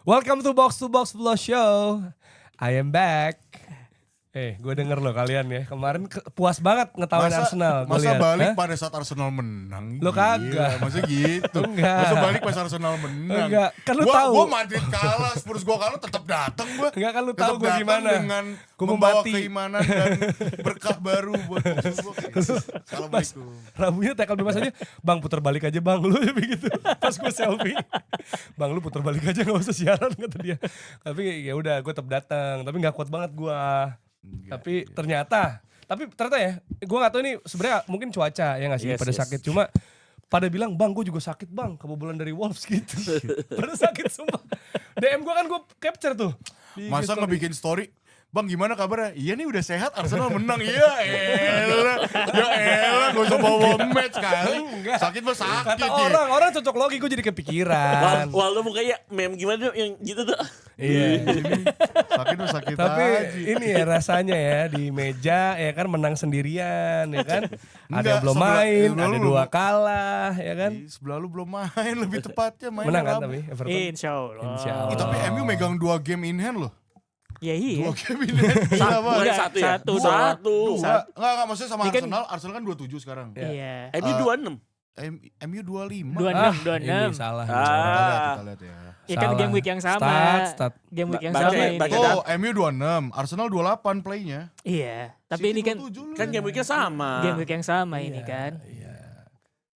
Welcome to Box Flow Show. I am back. Gue denger loh kalian ya. Kemarin puas banget ngetawain Arsenal. Masa balik pada saat Arsenal menang? Lo kagak. Masa gitu? Enggak. Masa balik pas Arsenal menang? Enggak. Kan lu tahu. Gue Madrid kalah, Spurs gue kalah tetap datang gue. Enggak, kan lu tahu gue gimana. Dengan gua membawa membati. keimanan dan berkah baru buat gue. Assalamualaikum. Rabunya tackle bebas aja. Bang putar balik aja bang. Lu begitu. Pas gue selfie. Bang lu putar balik aja gak usah siaran kata dia. Tapi ya udah gue tetap datang. Tapi gak kuat banget gue. Tapi ternyata ya, gue gak tahu ini sebenarnya mungkin cuaca ya nggak sih pada sakit. Cuma pada bilang bang gue juga sakit bang, kebobolan dari Wolves gitu. Pada sakit sumpah. DM gue kan gue capture tuh. Masa ngebikin story? Bang gimana kabarnya? Iya nih udah sehat, Arsenal menang. Iya elah. Ya elah gak usah bawa match kali. Sakit mah sakit. Kata orang cocok logi, gue jadi kepikiran. Waldo mukanya meme gimana yang gitu tuh. Iya. Sakit mah sakit Tapi aja. ini ya rasanya ya di meja ya kan menang sendirian ya kan. Ada Enggak, yang belum sebelah- main, sebelah ada lu 2 belum. kalah ya kan. Ih, sebelah lu belum main, lebih tepatnya main Menang kan Rabu. tapi Everton. Insya Allah. Insya Allah. Tapi MU megang 2 game in hand loh. Ya iya. 2 game in hand. Gila, Bang. Bukan Enggak, satu ya? satu. Satu. Enggak, maksudnya sama Ini kan- Arsenal. Arsenal kan 27 sekarang. Iya. MU 26. MU 25. 26. Ini salah. Kita lihat ya. Ya kan Salah. game week yang sama. Stat. Game week yang Baca- sama ini. baca- Oh, MU 26, Arsenal 28 playnya. Iya. Tapi ini kan Kan game weeknya sama. game week yang sama ini kan. Iya.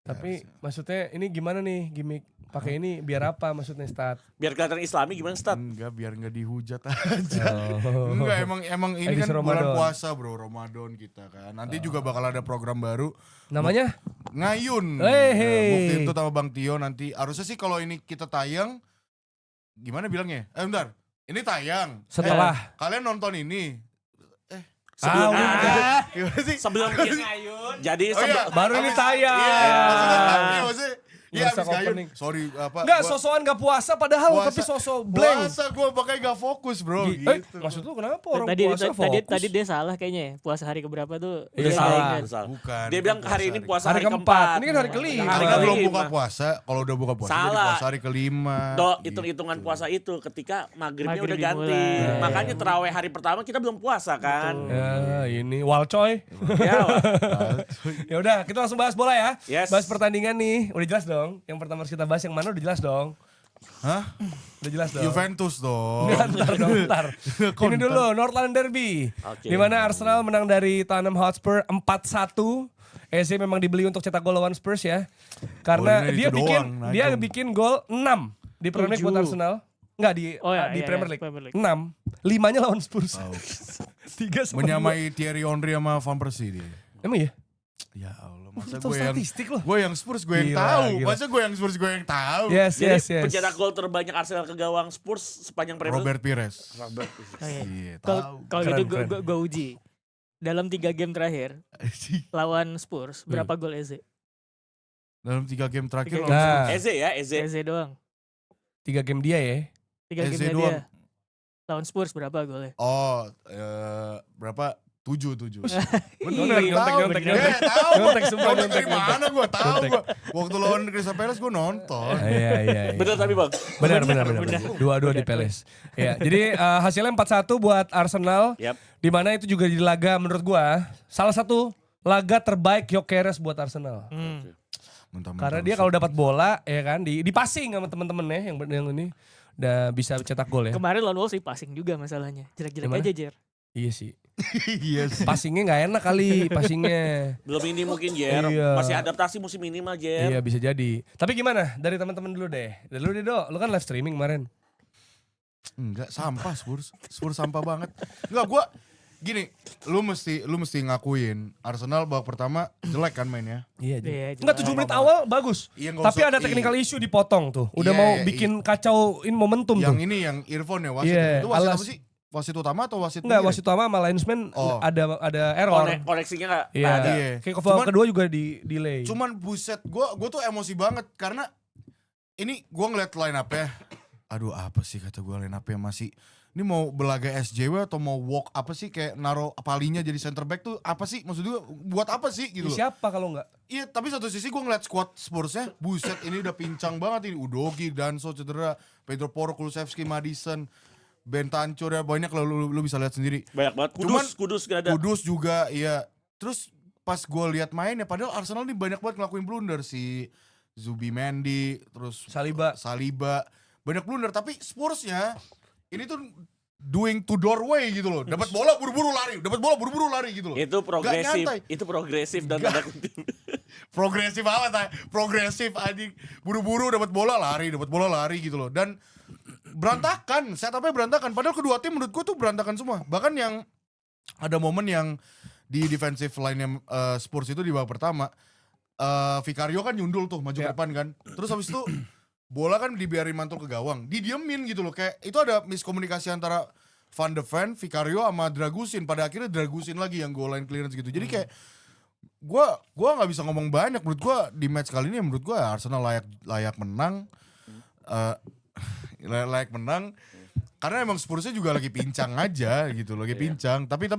Tapi maksudnya ini gimana nih gimmick pakai ini biar apa maksudnya stat? Biar kelihatan Islami gimana stat? Enggak, biar enggak dihujat aja. Oh. Enggak, emang ini Edisi kan bulan Ramadan. puasa bro, Ramadan kita kan. Nanti juga bakal ada program baru. Namanya? Ngayun. Hey. Bukti itu sama Bang Tio nanti. Harusnya sih kalau ini kita tayang, gimana bilangnya? Bentar. Ini tayang. Setelah. Kalian nonton ini. Sebelum Gimana sih? sebelum jadi Oh iya, Baru ini abis- tayang. Iya, maksudnya. Iya, Ngerusak abis ngayun. opening. Sorry, apa. Enggak, gua- sosokan gak puasa padahal puasa- tapi sosok blank. Puasa gue pakai gak fokus bro. Gitu. Maksud lu kenapa orang Tadi puasa fokus? tadi dia salah kayaknya ya. Puasa hari keberapa tuh? Iya, dia salah. nggak ingat. Salah. Bukan. Dia bilang hari ini puasa Hari hari keempat. keempat. Ini kan hari kelima. Hari Hari kan belum kelima. buka puasa. Kalau udah buka puasa jadi Salah. puasa hari kelima. Hitung-hitungan puasa itu ketika maghribnya Maghrib udah ganti. dimulai. Makanya terawih hari pertama kita belum puasa kan. Ya ini Walcoy. Ya, Ya udah, kita langsung bahas bola ya. Yes. Bahas pertandingan nih. Udah jelas dong. Yang pertama harus kita bahas yang mana udah jelas dong. Hah? Udah jelas dong. Juventus dong. Bentar dong, bentar. Ini dulu North London Derby. Oke. Di mana Arsenal menang dari Tottenham Hotspur 4-1. Eze memang dibeli untuk cetak gol lawan Spurs ya. Karena Golnya dia itu bikin doang, dia Najong. bikin gol 6 di Premier League buat 7. Arsenal. Enggak di Oh ya, di iya, Premier iya, League. Premier League. 6. 5-nya lawan Spurs. 3 sama Menyamai Thierry Henry sama Van Persie dia. 2. Emang ya? Ya Allah, masa Itu statistik loh. gue yang Spurs gue yang Gila, tahu. gila. Masa gue yang Spurs gue yang tahu. Yes, jadi yes, yes. pencetak gol terbanyak Arsenal ke gawang Spurs sepanjang Premier League. Robert Pires. Oh, iya. Iya, Kalau tahu. kalau Keren, gitu keren. gue uji. Dalam 3 game terakhir lawan Spurs berapa gol Eze? Dalam 3 game terakhir Tiga lawan Nah, Spurs. Eze ya, Eze. Eze doang. 3 game dia ya. 3 Eze game doang. dia. Lawan Spurs berapa golnya? Oh, berapa? 7. Bener, nyontek. Tahu. Nyontek semua, Nyontek dari nyontek. mana gue tahu gue. Waktu lawan Crystal Palace gue nonton. Iya, iya. Bener tapi bang. Benar. 2-2 di Palace. Ya, jadi hasilnya 4-1 buat Arsenal. Yap. Di mana itu juga di laga menurut gua salah satu laga terbaik Gyökeres buat Arsenal. Mentah-mentah Karena dia kalau dapat bola ya kan di passing sama temen-temennya yang ini udah bisa cetak gol ya. Kemarin lawan Wolves sih passing juga masalahnya. Jelek-jelek Gimana? aja Jer. Iya sih. Iya sih. Passingnya nggak enak kali passingnya. Belum ini mungkin Jer. Iya. Masih adaptasi musim ini mah Jer. Iya bisa jadi. Tapi gimana dari teman-teman dulu deh. Dari lu deh Do, lu kan live streaming kemarin. Enggak, sampah Spurs. Spurs sampah banget. Enggak, gue gini, lu mesti ngakuin Arsenal babak pertama jelek kan mainnya. Iya. Iya, Enggak 7 menit awal bagus. Iya, nggak Tapi usah- ada technical issue dipotong tuh. Udah Iya, mau iya, bikin kacauin momentum Yang tuh. ini yang earphone ya wasit. Iya, Itu wasit alas. apa sih? Wasit utama atau wasit Enggak, pinggir? wasit utama sama linesman Oh. ada error. Koneksinya nggak Iya. ada. Iya. Kayak ke babak Cuman- kedua juga di delay. Cuman buset, gue tuh emosi banget karena ini gue ngeliat line up ya. Aduh apa sih kata gue line up masih ini mau belaga SJW atau mau walk apa sih, kayak naro palinya jadi center back tuh apa sih, maksud gue buat apa sih gitu loh. Siapa kalau enggak? Iya, tapi satu sisi gue ngeliat squad Spursnya, buset ini udah pincang banget ini. Udogi, Danso cedera, Pedro Porro, Kulusevski, Madison, Bentancur ya banyak lah, lu bisa lihat sendiri. Banyak banget. Kudus gak ada. Kudus juga, iya. Terus pas gue lihat mainnya, padahal Arsenal nih banyak banget ngelakuin blunder, si Zubimendi, terus Saliba, banyak blunder. Tapi Spursnya ini tuh doing Tudor way gitu loh. Dapat bola buru-buru lari gitu loh. Itu progresif. nyantai. Itu progresif dan tanda kutip. Progresif apa tay? Progresif anjing. Buru-buru dapat bola lari gitu loh. Dan berantakan, setupnya berantakan. Padahal kedua tim menurut gue tuh berantakan semua. Bahkan yang ada momen yang di defensive line-nya Spurs itu di babak pertama, Vicario kan nyundul tuh maju ke depan kan. Terus habis itu bola kan dibiarin mantul ke gawang, didiemin gitu loh. Kayak itu ada miskomunikasi antara Van de Ven, Vicario sama Dragusin. Pada akhirnya Dragusin lagi yang goal line clearance gitu. Jadi kayak gua nggak bisa ngomong banyak. Menurut gua di match kali ini menurut gua Arsenal layak menang. Layak menang karena emang Spursnya juga lagi pincang aja gitu, lagi pincang. Tapi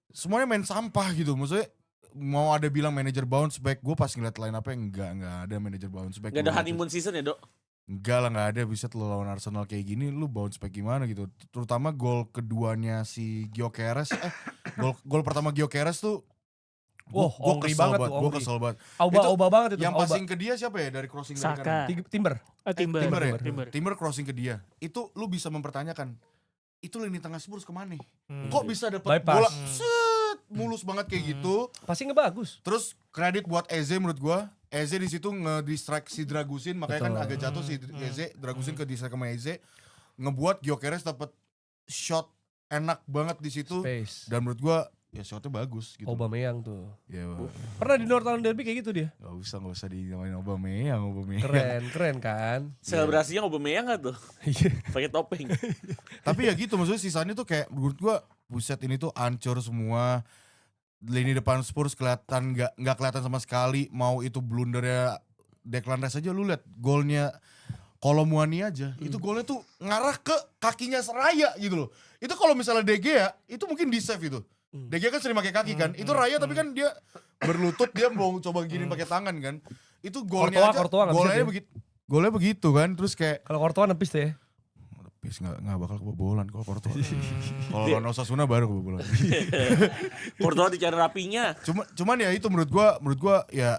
semuanya main sampah gitu. Maksudnya mau ada bilang manajer bounce back, gue pas ngeliat line up-nya enggak ada manajer bounce back. Gak ada honeymoon season ya, Dok? Enggak lah, gak ada. Bisa lo lawan Arsenal kayak gini, lu bounce back gimana gitu. Terutama gol keduanya si Gyökeres, gol pertama Gyökeres tuh gue kesel banget, gue kesel banget. Auba banget itu. Yang passing ke dia siapa ya dari crossing dari Saka. kanan? Timber. Timber crossing ke dia. Itu lu bisa mempertanyakan, itu lini tengah Spurs kemana? Kok bisa dapet Bypass. bola mulus banget kayak gitu. Passingnya bagus. Terus kredit buat Eze menurut gua. Eze di situ ngedistract si Dragusin, makanya kan agak jatuh si Eze, Dragusin ke distract sama Eze. Ngebuat Gyökeres dapet shot enak banget di situ. Space. Dan menurut gua ya shotnya bagus gitu. Aubameyang tuh. Ya, Pernah di Northern Derby kayak gitu dia. gak usah dinamain Aubameyang. Keren kan. Selebrasinya Aubameyang gak tuh? Pakai topeng. Tapi ya gitu, maksudnya sisanya tuh kayak menurut gua buset ini tuh hancur semua. Lini depan Spurs kelihatan nggak kelihatan sama sekali. Mau itu blundernya Declan Rice aja, lu lihat golnya Kolomuani aja. Itu golnya tuh ngarah ke kakinya Raya gitu loh. Itu kalau misalnya De Gea itu mungkin di save itu. De Gea kan sering pakai kaki kan. Itu Raya tapi kan dia berlutut, dia mau coba gini pakai tangan kan. Itu golnya Courtois aja golnya begitu kan. Terus kayak kalau Courtois nepis deh. Pis nggak bakal kebobolan kalau Courtois. Kalau lawan Osasuna baru kebobolan. Courtois dicari rapinya. Cuman ya itu menurut gua ya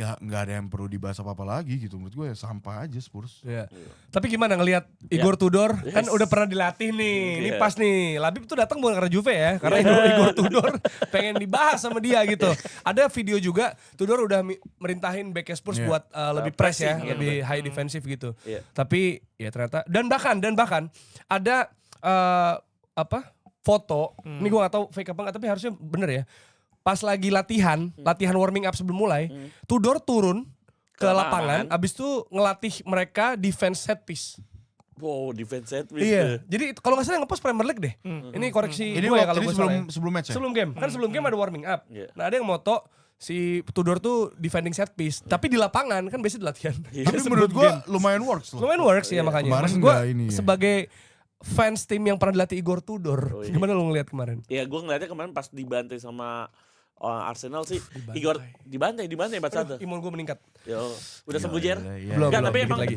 nggak ada yang perlu dibahas apa lagi gitu. Menurut gua ya sampah aja Spurs. Ya. Tapi gimana ngelihat Igor Tudor kan udah pernah dilatih nih. Ini pas nih. Labib tuh datang bukan karena Juve ya, karena Igor Tudor pengen dibahas sama dia gitu. Ada video juga Tudor udah merintahin back Spurs buat lebih press ya, lebih high defensive gitu. Tapi ya ternyata dan bahkan ada foto. Ini gua nggak tahu fake apa enggak, tapi harusnya bener ya. Pas lagi latihan warming up sebelum mulai, Tudor turun ke lapangan, abis itu ngelatih mereka defense set piece. Wow, defense set piece. Iya, jadi kalau nggak salah nge-post Premier League deh. Ini koreksi Ini gue ya kalau gue salah ya. sebelum match ya. Sebelum game, kan sebelum game ada warming up. Nah ada yang moto si Tudor tuh defending set piece, tapi di lapangan kan biasanya di latihan. Tapi menurut gua lumayan works loh. Lumayan works ya makanya. Kemarin Maksud gue ini ya. sebagai fans tim yang pernah dilatih Igor Tudor, gimana lu ngeliat kemarin? Ya gue ngeliatnya kemarin pas dibantai sama Arsenal sih. Igor dibantai 4-1. Imun gue meningkat. Yo, udah sembuh Jer? Belum, Tapi dikit emang lagi.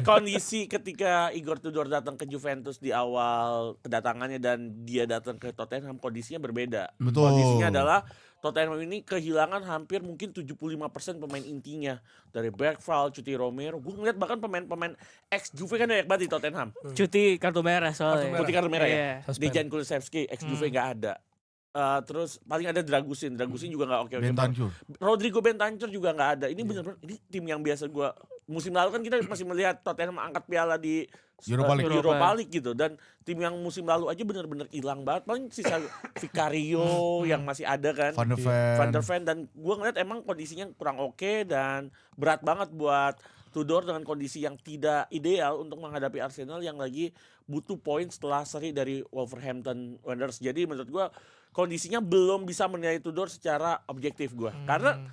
kondisi ketika Igor Tudor datang ke Juventus di awal kedatangannya dan dia datang ke Tottenham kondisinya berbeda. Betul. Kondisinya adalah Tottenham ini kehilangan hampir mungkin 75% pemain intinya. Dari Bergvall, Cuti Romero. Gue ngeliat bahkan pemain-pemain ex-Juve kan banyak banget di Tottenham. Cuti kartu merah soalnya. Cuti kartu merah ya? Iya. Dejan Kulusevski, ex-Juve gak ada. Terus paling ada Dragusin juga nggak oke. Bentancur. Rodrigo Bentancur juga nggak ada. Ini benar-benar ini tim yang biasa gua musim lalu kan kita masih melihat Tottenham angkat piala di Europa League gitu, dan tim yang musim lalu aja benar-benar hilang banget. Paling sisa Vicario yang masih ada kan, Van der Ven, dan gua ngeliat emang kondisinya kurang oke dan berat banget buat Tudor dengan kondisi yang tidak ideal untuk menghadapi Arsenal yang lagi butuh poin setelah seri dari Wolverhampton Wanderers. Jadi menurut gua kondisinya belum bisa menilai Tudor secara objektif gue. Karena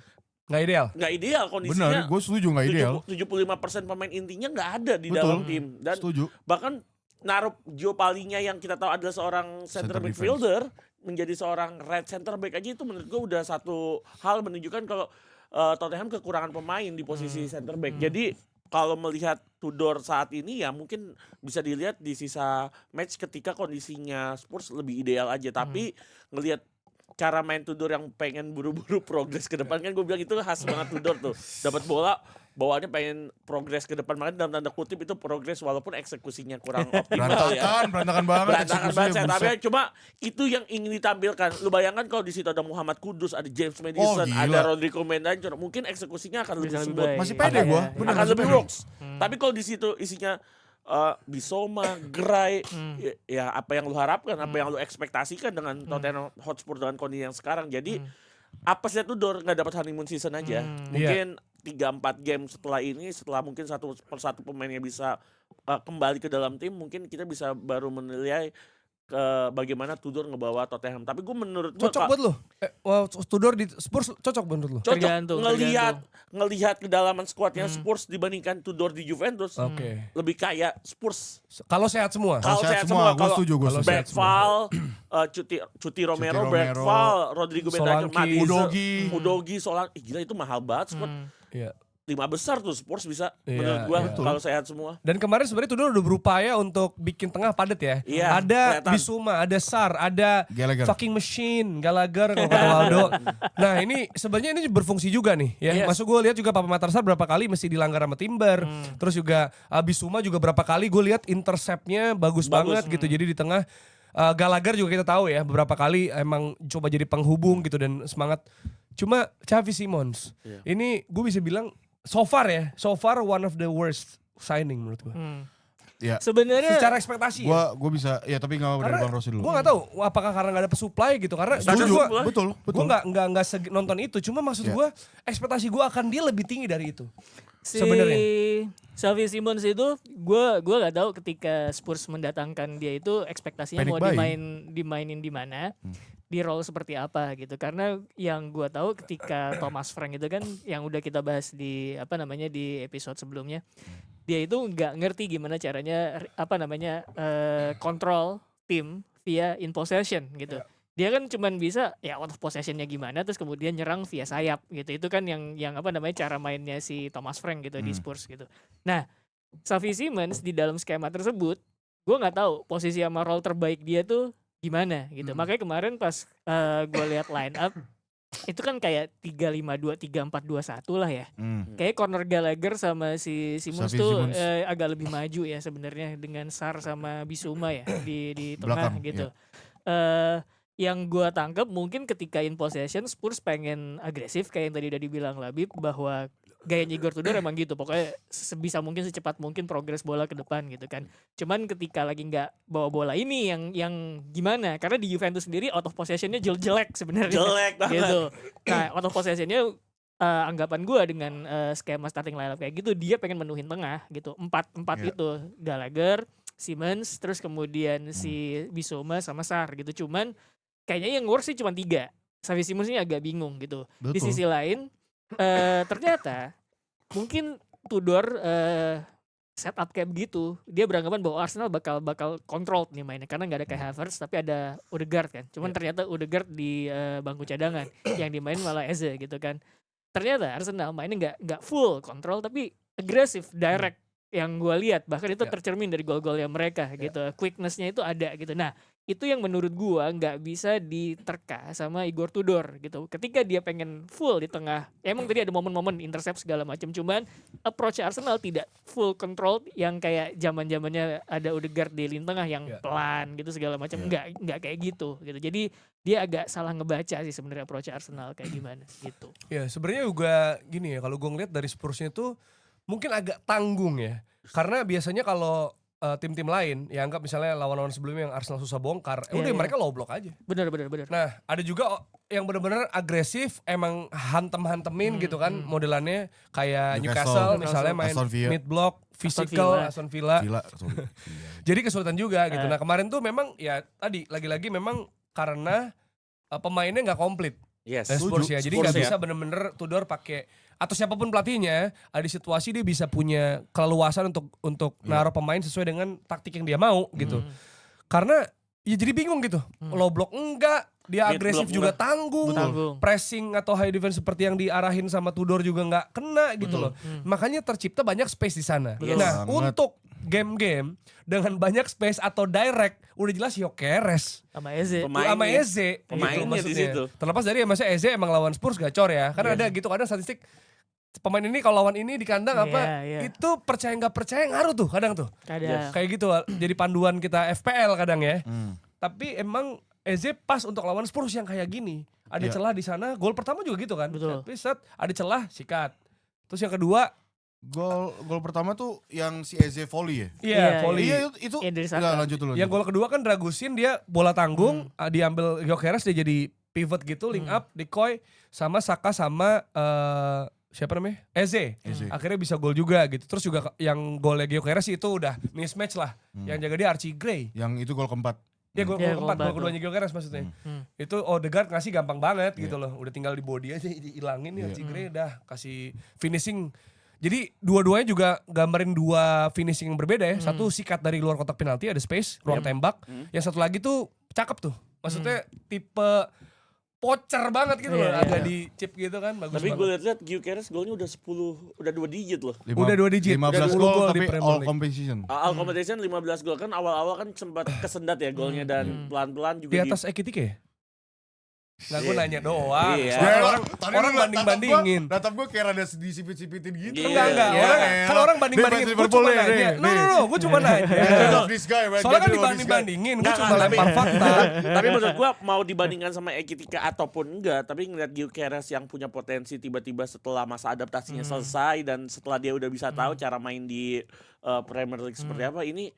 nggak ideal kondisinya. Benar, gue setuju nggak ideal. 75% pemain intinya nggak ada di dalam tim. Dan setuju. bahkan naruh Gio Palhinha yang kita tahu adalah seorang center Center midfielder menjadi seorang right center back aja itu menurut gue udah satu hal menunjukkan kalau Tottenham kekurangan pemain di posisi center back. Jadi kalau melihat Tudor saat ini ya mungkin bisa dilihat di sisa match ketika kondisinya Spurs lebih ideal aja. Tapi ngelihat cara main Tudor yang pengen buru-buru progres ke depan kan gue bilang itu khas banget Tudor tuh. Dapat bola bawaannya pengen progres ke depan, makanya dalam tanda kutip itu progres walaupun eksekusinya kurang optimal ya. Berantakan banget. Berantakan banget eksekusinya, tapi buset. cuma itu yang ingin ditampilkan. Lu bayangkan kalau di situ ada Muhammad Kudus, ada James Maddison, gila. ada Rodrigo Mendancho, mungkin eksekusinya akan lebih Bisa lebih smooth. baik. Masih pede gue. Iya. Bener, Akan masih lebih pede. works. Tapi kalau di situ isinya Bisoma, Gray, ya apa yang lu harapkan, apa yang lu ekspektasikan dengan Tottenham Hotspur dengan kondisi yang sekarang. Jadi apa sih Tudor nggak dapat honeymoon season aja. Mungkin 3-4 game setelah ini, setelah mungkin satu persatu pemainnya bisa kembali ke dalam tim, mungkin kita bisa baru menilai bagaimana Tudor ngebawa Tottenham. Tapi gue menurut gue Cocok buat lu? Tudor di Spurs cocok menurut lu? cocok Tergantung. ngelihat kedalaman skuadnya Spurs dibandingkan Tudor di Juventus. Oke. Lebih kayak Spurs. Kalau sehat semua. Kalau sehat sehat semua, semua, gua setuju, gua setuju. Bergval, Cuti Romero, Bergval, Rodrigo Mendancho, Solanke, Madison, Udogi, Solanke. Gila itu mahal banget squad. Iya. 5 besar tuh Spurs bisa Iya, menurut gua iya. kalau sehat semua. Dan kemarin sebenarnya Tudor udah berupaya untuk bikin tengah padat ya. Iya, Ada kelihatan. Bisuma, ada Sar, ada Gallagher. fucking machine, Gallagher, kalau kata Waldo. Nah ini sebenarnya ini berfungsi juga nih ya. Yes. Masuk gue lihat juga Papa Matarsar berapa kali mesti dilanggar sama Timber. Terus juga Bisuma juga berapa kali gue lihat interceptnya bagus banget gitu. Jadi di tengah Gallagher juga kita tahu ya beberapa kali emang coba jadi penghubung gitu dan semangat. Cuma Xavi Simons ini gue bisa bilang so far one of the worst signing menurut gue. Ya. Sebenarnya Secara ekspektasi ya. Gue bisa, ya tapi gak mau dari Bang Rossi dulu. Gue gak tahu apakah karena gak ada pesuplai gitu. Karena Ada jujur supply. Betul. gue gak nonton itu. Cuma maksud Iya. gue ekspektasi gue akan dia lebih tinggi dari itu. si Sebenarnya. Xavi Simons itu gua nggak tahu ketika Spurs mendatangkan dia itu ekspektasinya Panic mau buying. dimainin di mana, di role seperti apa gitu. Karena yang gua tahu ketika Thomas Frank itu kan yang udah kita bahas di di episode sebelumnya, dia itu nggak ngerti gimana caranya kontrol tim via in possession gitu. Dia kan cuman bisa ya out of possessionnya gimana terus kemudian nyerang via sayap gitu. Itu kan yang cara mainnya si Thomas Frank gitu di Spurs gitu. Nah, Xavi Simons di dalam skema tersebut gue nggak tahu posisi sama role terbaik dia tuh gimana gitu. Makanya kemarin pas gue lihat line up itu kan kayak 3-5-2, 3-4-2-1 lah ya. Kayak corner Gallagher sama si Simons Xavi tuh Simons. agak lebih maju ya sebenarnya dengan Sar sama Bisuma ya di tengah Belakang, gitu. Yang gue tangkap mungkin ketika in possession Spurs pengen agresif kayak yang tadi udah dibilang Labib bahwa gayanya Igor Tudor emang gitu, pokoknya sebisa mungkin secepat mungkin progres bola ke depan gitu kan. Cuman ketika lagi nggak bawa bola ini yang gimana, karena di Juventus sendiri out of possessionnya jelek sebenarnya Jelek banget. gitu. Nah out of possessionnya anggapan gue dengan skema starting lineup kayak gitu dia pengen menuhin tengah gitu, 4 Iya. itu Gallagher, Simons, terus kemudian si Bissouma sama Sar gitu. Cuman kayaknya yang worst sih cuma 3. Xavi Simons ini agak bingung gitu. Di Betul. sisi lain ternyata mungkin Tudor setup kayak begitu. Dia beranggapan bahwa Arsenal bakal controlled nih mainnya karena nggak ada kayak Havertz tapi ada Odegaard kan. Cuman ternyata Odegaard di bangku cadangan yang dimain malah Eze gitu kan. Ternyata Arsenal mainnya nggak full control tapi agresif, direct yang gue lihat bahkan itu tercermin dari gol-golnya mereka gitu. Quickness-nya itu ada gitu. Nah, itu yang menurut gua nggak bisa diterka sama Igor Tudor gitu. Ketika dia pengen full di tengah, emang tadi ada momen-momen intercept segala macam, cuman approach Arsenal tidak full control yang kayak zaman-zamannya ada Odegaard di lini tengah yang pelan gitu segala macam. Nggak kayak gitu. Jadi dia agak salah ngebaca sih sebenarnya approach Arsenal kayak gimana gitu. Ya sebenarnya juga gini ya, kalau gue ngeliat dari Spursnya tuh mungkin agak tanggung ya. Karena biasanya kalau tim-tim lain, ya anggap misalnya lawan-lawan sebelumnya yang Arsenal susah bongkar, udah mereka low block aja. Bener. Nah ada juga yang benar-benar agresif, emang hantem-hantemin gitu kan modelannya. Kayak Newcastle misalnya main Aston Villa. mid block, physical, Aston Villa. Gila, sorry. Jadi kesulitan juga gitu. Nah kemarin tuh memang ya tadi lagi-lagi memang karena pemainnya nggak komplit. Yes. Dan Spurs ya. Jadi Spurs nggak ya. bisa bener-bener Tudor pakai atau siapapun pelatihnya ada situasi dia bisa punya keleluasan untuk naruh pemain sesuai dengan taktik yang dia mau gitu. Karena ya jadi bingung gitu. Low block enggak, dia Mid agresif block juga enggak. tanggung. Tanggung. Pressing atau high defense seperti yang diarahin sama Tudor juga nggak kena gitu loh. Makanya tercipta banyak space di sana. Betul. Nah, Banget. untuk game-game dengan banyak space atau direct udah jelas Gyökeres Sama Eze. Pemainnya. sama Eze Pemainnya gitu di maksudnya. situ. Terlepas dari masa Eze emang lawan Spurs gacor ya. Karena ada gitu kadang statistik pemain ini kalau lawan ini di kandang apa Iya. itu percaya nggak percaya ngaruh tuh kadang tuh. Kadang. Kayak gitu jadi panduan kita FPL kadang ya. Tapi emang Eze pas untuk lawan Spurs yang kayak gini. Ada Iya. celah di sana. Gol pertama juga gitu kan. Betul. Tapi set ada celah sikat. Terus yang kedua Gol pertama tuh yang si Eze volley ya. iya Iya, volley. Iya itu Yang dari Saka. enggak lanjut dulu. Yang gol kedua kan Dragusin dia bola tanggung, diambil Gyökeres dia jadi pivot gitu, link up, decoy sama Saka sama siapa namanya? Eze. Akhirnya bisa gol juga gitu. Terus juga yang golnya Gyökeres itu udah mismatch lah. Yang jaga dia Archie Gray. Yang itu gol keempat. Ya gol Iya, keempat, gol gol keempat keduanya Gyökeres maksudnya. Hmm. Itu Odegaard ngasih gampang banget gitu loh. Udah tinggal di body aja dihilangin nih Iya. Archie Gray udah kasih finishing. Jadi dua-duanya juga gambarin dua finishing yang berbeda ya. Satu sikat dari luar kotak penalti ada space, ruang tembak. Yang satu lagi tuh cakep tuh. Maksudnya tipe pocer banget gitu loh. Iya, Agak iya. di chip gitu kan bagus Tapi gue banget. lihat Gyökeres golnya udah 10, udah 2 digit loh. Udah 2 digit. 15 Udah 10 gol gol di tapi Premier all League. competition. All competition 15 gol kan awal-awal kan sempat kesendat ya golnya dan pelan-pelan juga Di atas Ekitike ya? Nggak, gue Iya. nanya doang. Iya. Soalnya Ya, orang tadi orang lu banding-bandingin. Datap gue kayak rada disipit-sipitin gitu. Iya. Enggak. Iya, Orang, iya. kan orang banding-bandingin. Dia Gue Liverpool cuma nih, nanya. nih. No, gue cuma nanya. Get off this guy, man. Soalnya kan Get rid of this guy. dibanding-bandingin. Gue Nggak, cuma tapi- lempar fakta. Tapi menurut gua mau dibandingkan sama Ekitika ataupun enggak, tapi ngeliat Gyökeres yang punya potensi tiba-tiba setelah masa adaptasinya selesai dan setelah dia udah bisa tahu cara main di Premier League seperti apa, ini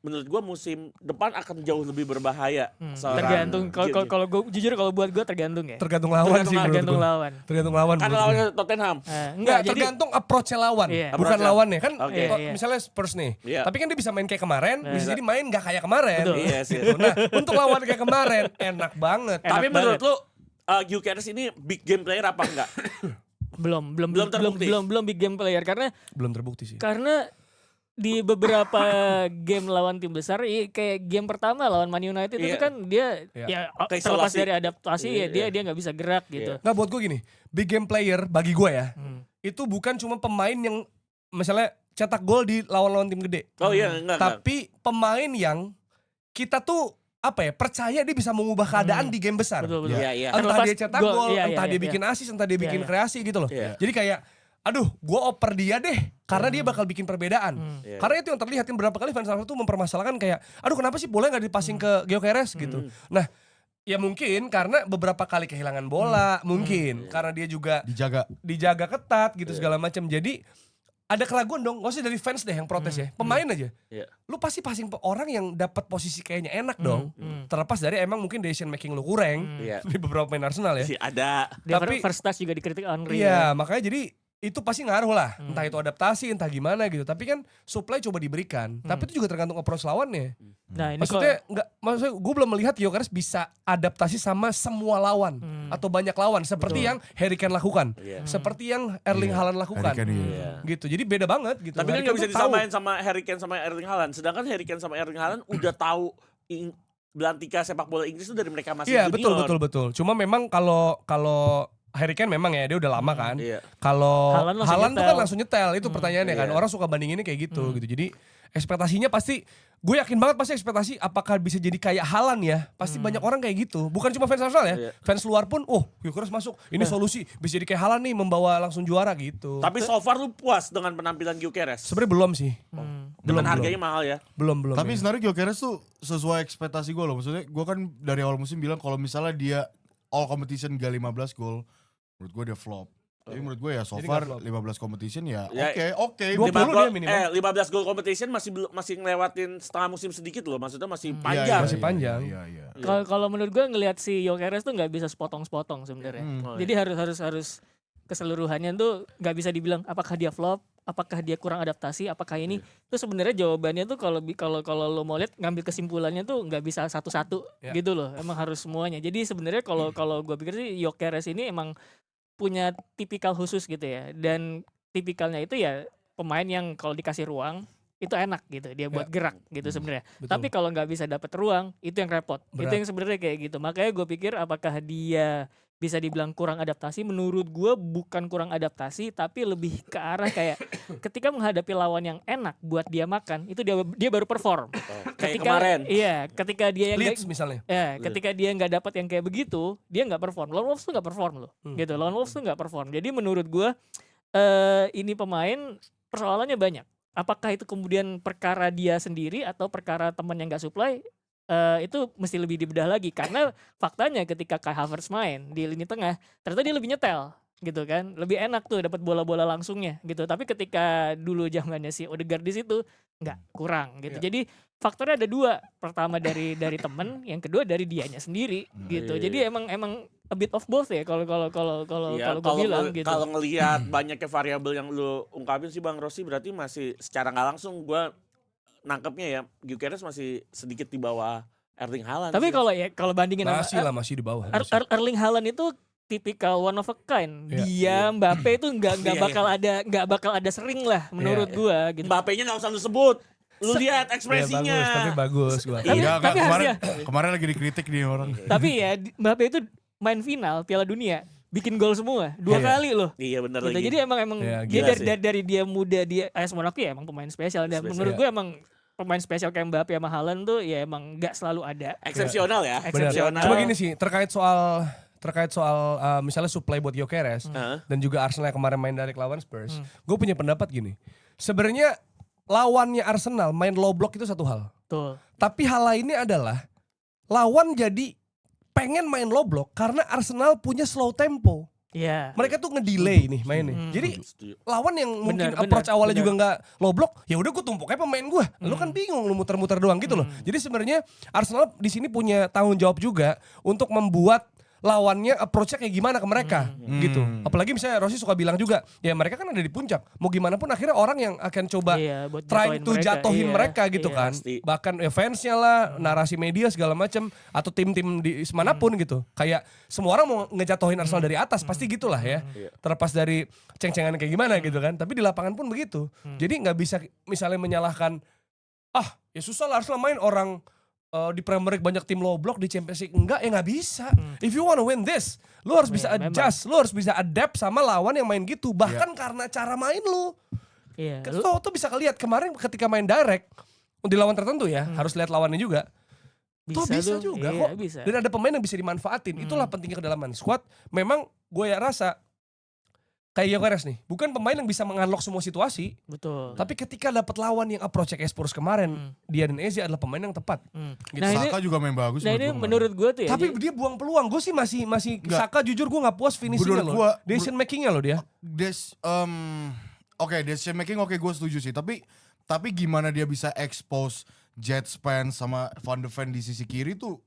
menurut gua musim depan akan jauh lebih berbahaya. seorang Tergantung Gyökeres. kalau gue jujur kalau buat gue tergantung ya. Tergantung lawan sih menurut Tergantung gue. lawan. Tergantung lawan. Karena menurut gue. lawannya Tottenham. Enggak, Enggak, jadi tergantung approach-nya lawan. Iya. Bukan Approach-nya. lawannya. Kan Oke. kalau Iya. misalnya Spurs nih. Iya. Tapi kan dia bisa main kayak kemarin. Bisa Iya. jadi main gak kayak kemarin. Betul. Iya sih. Gitu. Nah, untuk lawan kayak kemarin enak banget. Enak Tapi menurut banget. lu Gyökeres ini big game player apa enggak? belum terbukti. belum big game player Belum terbukti sih. karena di beberapa game lawan tim besar kayak game pertama lawan Man United itu Iya. kan dia Iya. ya Keisolasi. terlepas dari adaptasi Iya, ya iya. dia nggak bisa gerak gitu. Nggak, buat gue gini, big game player bagi gue ya, Hmm. itu bukan cuma pemain yang misalnya cetak gol di lawan-lawan tim gede. Oh iya, enggak. Tapi pemain yang kita tuh apa ya, percaya dia bisa mengubah keadaan di game besar. Betul betul. Iya, iya. Entah Terlepas dia cetak gol, gol, iya, entah iya, dia iya. bikin assist, entah dia bikin Iya. kreasi gitu loh. Iya. Jadi kayak, aduh, gue oper dia deh, karena dia bakal bikin perbedaan. Iya. Karena itu yang terlihat kan berapa kali fans Arsenal tuh mempermasalahkan kayak, aduh kenapa sih bola nggak dipassing ke Gyökeres gitu. Nah, ya mungkin karena beberapa kali kehilangan bola, mungkin karena dia juga dijaga ketat gitu segala macam. Jadi ada keraguan dong, gak usah dari fans deh yang protes ya, pemain aja. Iya. Lu pasti passing orang yang dapat posisi kayaknya enak dong. Terlepas dari emang mungkin decision making lu kurang Iya. di beberapa pemain Arsenal ya. Sih ada. Dia Tapi- first touch juga dikritik Henry. Iya, makanya jadi itu pasti ngaruh lah. Entah itu adaptasi, entah gimana gitu. Tapi kan supply coba diberikan. Tapi itu juga tergantung approach lawannya. Nah, ini Maksudnya gue belum melihat Gyökeres bisa adaptasi sama semua lawan atau banyak lawan seperti yang Harry Kane lakukan, Iya. seperti yang Erling Haaland lakukan. Harry Kane, Iya. Gitu. Jadi beda banget gitu. Tapi kan Harry nggak Kane bisa tuh tahu. disamain sama Harry Kane sama Erling Haaland. Sedangkan Harry Kane sama Erling Haaland udah tahu belantika sepak bola Inggris itu dari mereka masih Iya, junior. betul. Cuma memang kalau Harry Kane memang ya dia udah lama kan. Iya. Kalau Haaland langsung Haaland tuh nyetel. kan langsung nyetel, itu pertanyaannya kan. Iya. Orang suka bandinginnya kayak gitu gitu. Jadi ekspektasinya pasti, gue yakin banget pasti ekspektasi apakah bisa jadi kayak Haaland ya. Pasti banyak orang kayak gitu. Bukan cuma fans Arsenal ya. Iya. Fans luar pun, Gyökeres masuk. Ini solusi, bisa jadi kayak Haaland nih membawa langsung juara gitu. Tapi so far lu puas dengan penampilan Gyökeres? Sebenarnya belum sih. Dengan harganya mahal ya? Belum. Tapi ya. sebenarnya Gyökeres tuh sesuai ekspektasi gue loh. Maksudnya gue kan dari awal musim bilang kalau misalnya dia all competition gak 15 gol, menurut gue dia flop. Tapi menurut gue ya so Jadi far nggak flop. 15 competition ya Ya, oke. 20 dia 15 minimal. 15 gol competition masih ngelewatin setengah musim sedikit loh. Maksudnya masih Iya, panjang. Masih panjang. Iya. Kalau menurut gue ngelihat si Gyökeres tuh nggak bisa sepotong-sepotong sebenarnya. Oh, Jadi harus keseluruhannya tuh nggak bisa dibilang apakah dia flop apakah dia kurang adaptasi, apakah ini itu sebenarnya jawabannya tuh kalau lo mau lihat ngambil kesimpulannya tuh nggak bisa satu-satu gitu loh, emang harus semuanya. Jadi sebenarnya kalau gue pikir sih Gyökeres ini emang punya tipikal khusus gitu ya, dan tipikalnya itu ya pemain yang kalau dikasih ruang itu enak gitu dia buat gerak gitu sebenarnya. Betul. Tapi kalau nggak bisa dapat ruang itu yang repot. Itu Berat. yang sebenarnya kayak gitu. Makanya gue pikir apakah dia bisa dibilang kurang adaptasi, menurut gue bukan kurang adaptasi tapi lebih ke arah kayak ketika menghadapi lawan yang enak buat dia makan itu dia baru perform. Kayak kemarin. Iya, ketika dia yang Leeds misalnya. ya, ketika dia nggak dapat yang kayak begitu, dia nggak perform. Lone Wolves tuh nggak perform loh, gitu. Lone Wolves tuh nggak perform. Jadi menurut gue ini pemain persoalannya banyak. Apakah itu kemudian perkara dia sendiri atau perkara teman yang nggak supply? Itu mesti lebih dibedah lagi karena faktanya ketika Kai Havertz main di lini tengah, ternyata dia lebih nyetel gitu kan, lebih enak tuh dapat bola-bola langsungnya gitu. Tapi ketika dulu zamannya si Odegaard di situ nggak, kurang gitu. Jadi faktornya ada dua, pertama dari temen, yang kedua dari dianya sendiri gitu. Jadi emang a bit of both ya kalau Iya, gue bilang gitu. Kalau ngelihat banyaknya variabel yang lu ungkapin sih Bang Rossi, berarti masih secara nggak langsung gue nangkepnya ya Gyökeres masih sedikit di bawah Erling Haaland. Tapi sih. kalau bandingin sama Masih di bawah. Erling Haaland itu tipikal one of a kind. Iya. Dia Mbappe itu nggak Iya, bakal ada sering lah menurut gua gitu. Mbappe-nya nggak usah lu sebut. Lu lihat ekspresinya. Tapi bagus gua. Tapi- Enggak, harusnya- kemarin lagi dikritik nih orang. Tapi ya Mbappe itu main final Piala Dunia bikin gol semua 2 kali loh. Iya bener Gitu. lagi. Jadi emang Ya, dia gila dari dia muda dia AS Monaco ya emang pemain spesial dan menurut gue emang pemain spesial kayak Mbappe sama Haaland tuh ya emang nggak selalu ada. Eksepsional ya. Benar. Eksepsional. Cuma gini sih, terkait soal misalnya supply buat Gyökeres dan juga Arsenal yang kemarin main direct lawan Spurs, gue punya pendapat gini. Sebenarnya lawannya Arsenal main low block itu satu hal. Tuh. Tapi hal lainnya adalah lawan jadi pengen main low block karena Arsenal punya slow tempo. Iya. Mereka tuh ngedelay nih mainnya. Jadi Setuju. lawan yang mungkin Benar, approach awalnya benar. juga nggak low block, ya udah gue tumpuknya pemain gue. Lu kan bingung, lu muter-muter doang gitu loh. Jadi sebenarnya Arsenal di sini punya tanggung jawab juga untuk membuat lawannya approach-nya kayak gimana ke mereka gitu. Apalagi misalnya Rossi suka bilang juga, ya mereka kan ada di puncak. Mau gimana pun akhirnya orang yang akan coba Iya, buat trying to jatuhin mereka gitu iya. kan. Pasti. Bahkan ya fansnya lah, narasi media segala macam atau tim-tim di manapun gitu. Kayak semua orang mau ngejatuhin Arsenal dari atas, pasti gitulah ya. Terlepas dari ceng-cengan kayak gimana gitu kan. Tapi di lapangan pun begitu. Jadi nggak bisa misalnya menyalahkan, ya susah lah Arsenal main orang di Premier League banyak tim low block, di Champions League enggak, ya nggak bisa. If you wanna win this, lu harus bisa memang. adjust, lu harus bisa adapt sama lawan yang main gitu. Bahkan karena cara main lu. Iya. Tuh bisa kelihat kemarin ketika main direct di lawan tertentu ya, harus lihat lawannya juga. Bisa juga iya, kok. Bisa. Dan ada pemain yang bisa dimanfaatin. Itulah pentingnya kedalaman squad. Memang gue ya rasa kayak Gyökeres nih, bukan pemain yang bisa mengunlock semua situasi. Betul. Tapi ketika dapat lawan yang approach kayak Spurs kemarin, dia dan Eze adalah pemain yang tepat. Gitu. Nah, ini Saka juga main bagus. menurut gue tuh ya. Tapi dia buang peluang. Gue sih masih Nggak. Saka jujur gue nggak puas finishingnya Menurut loh. gua- Decision makingnya loh dia. Decision making gue setuju sih. Tapi gimana dia bisa expose Jet Spence sama Van de Ven di sisi kiri tuh,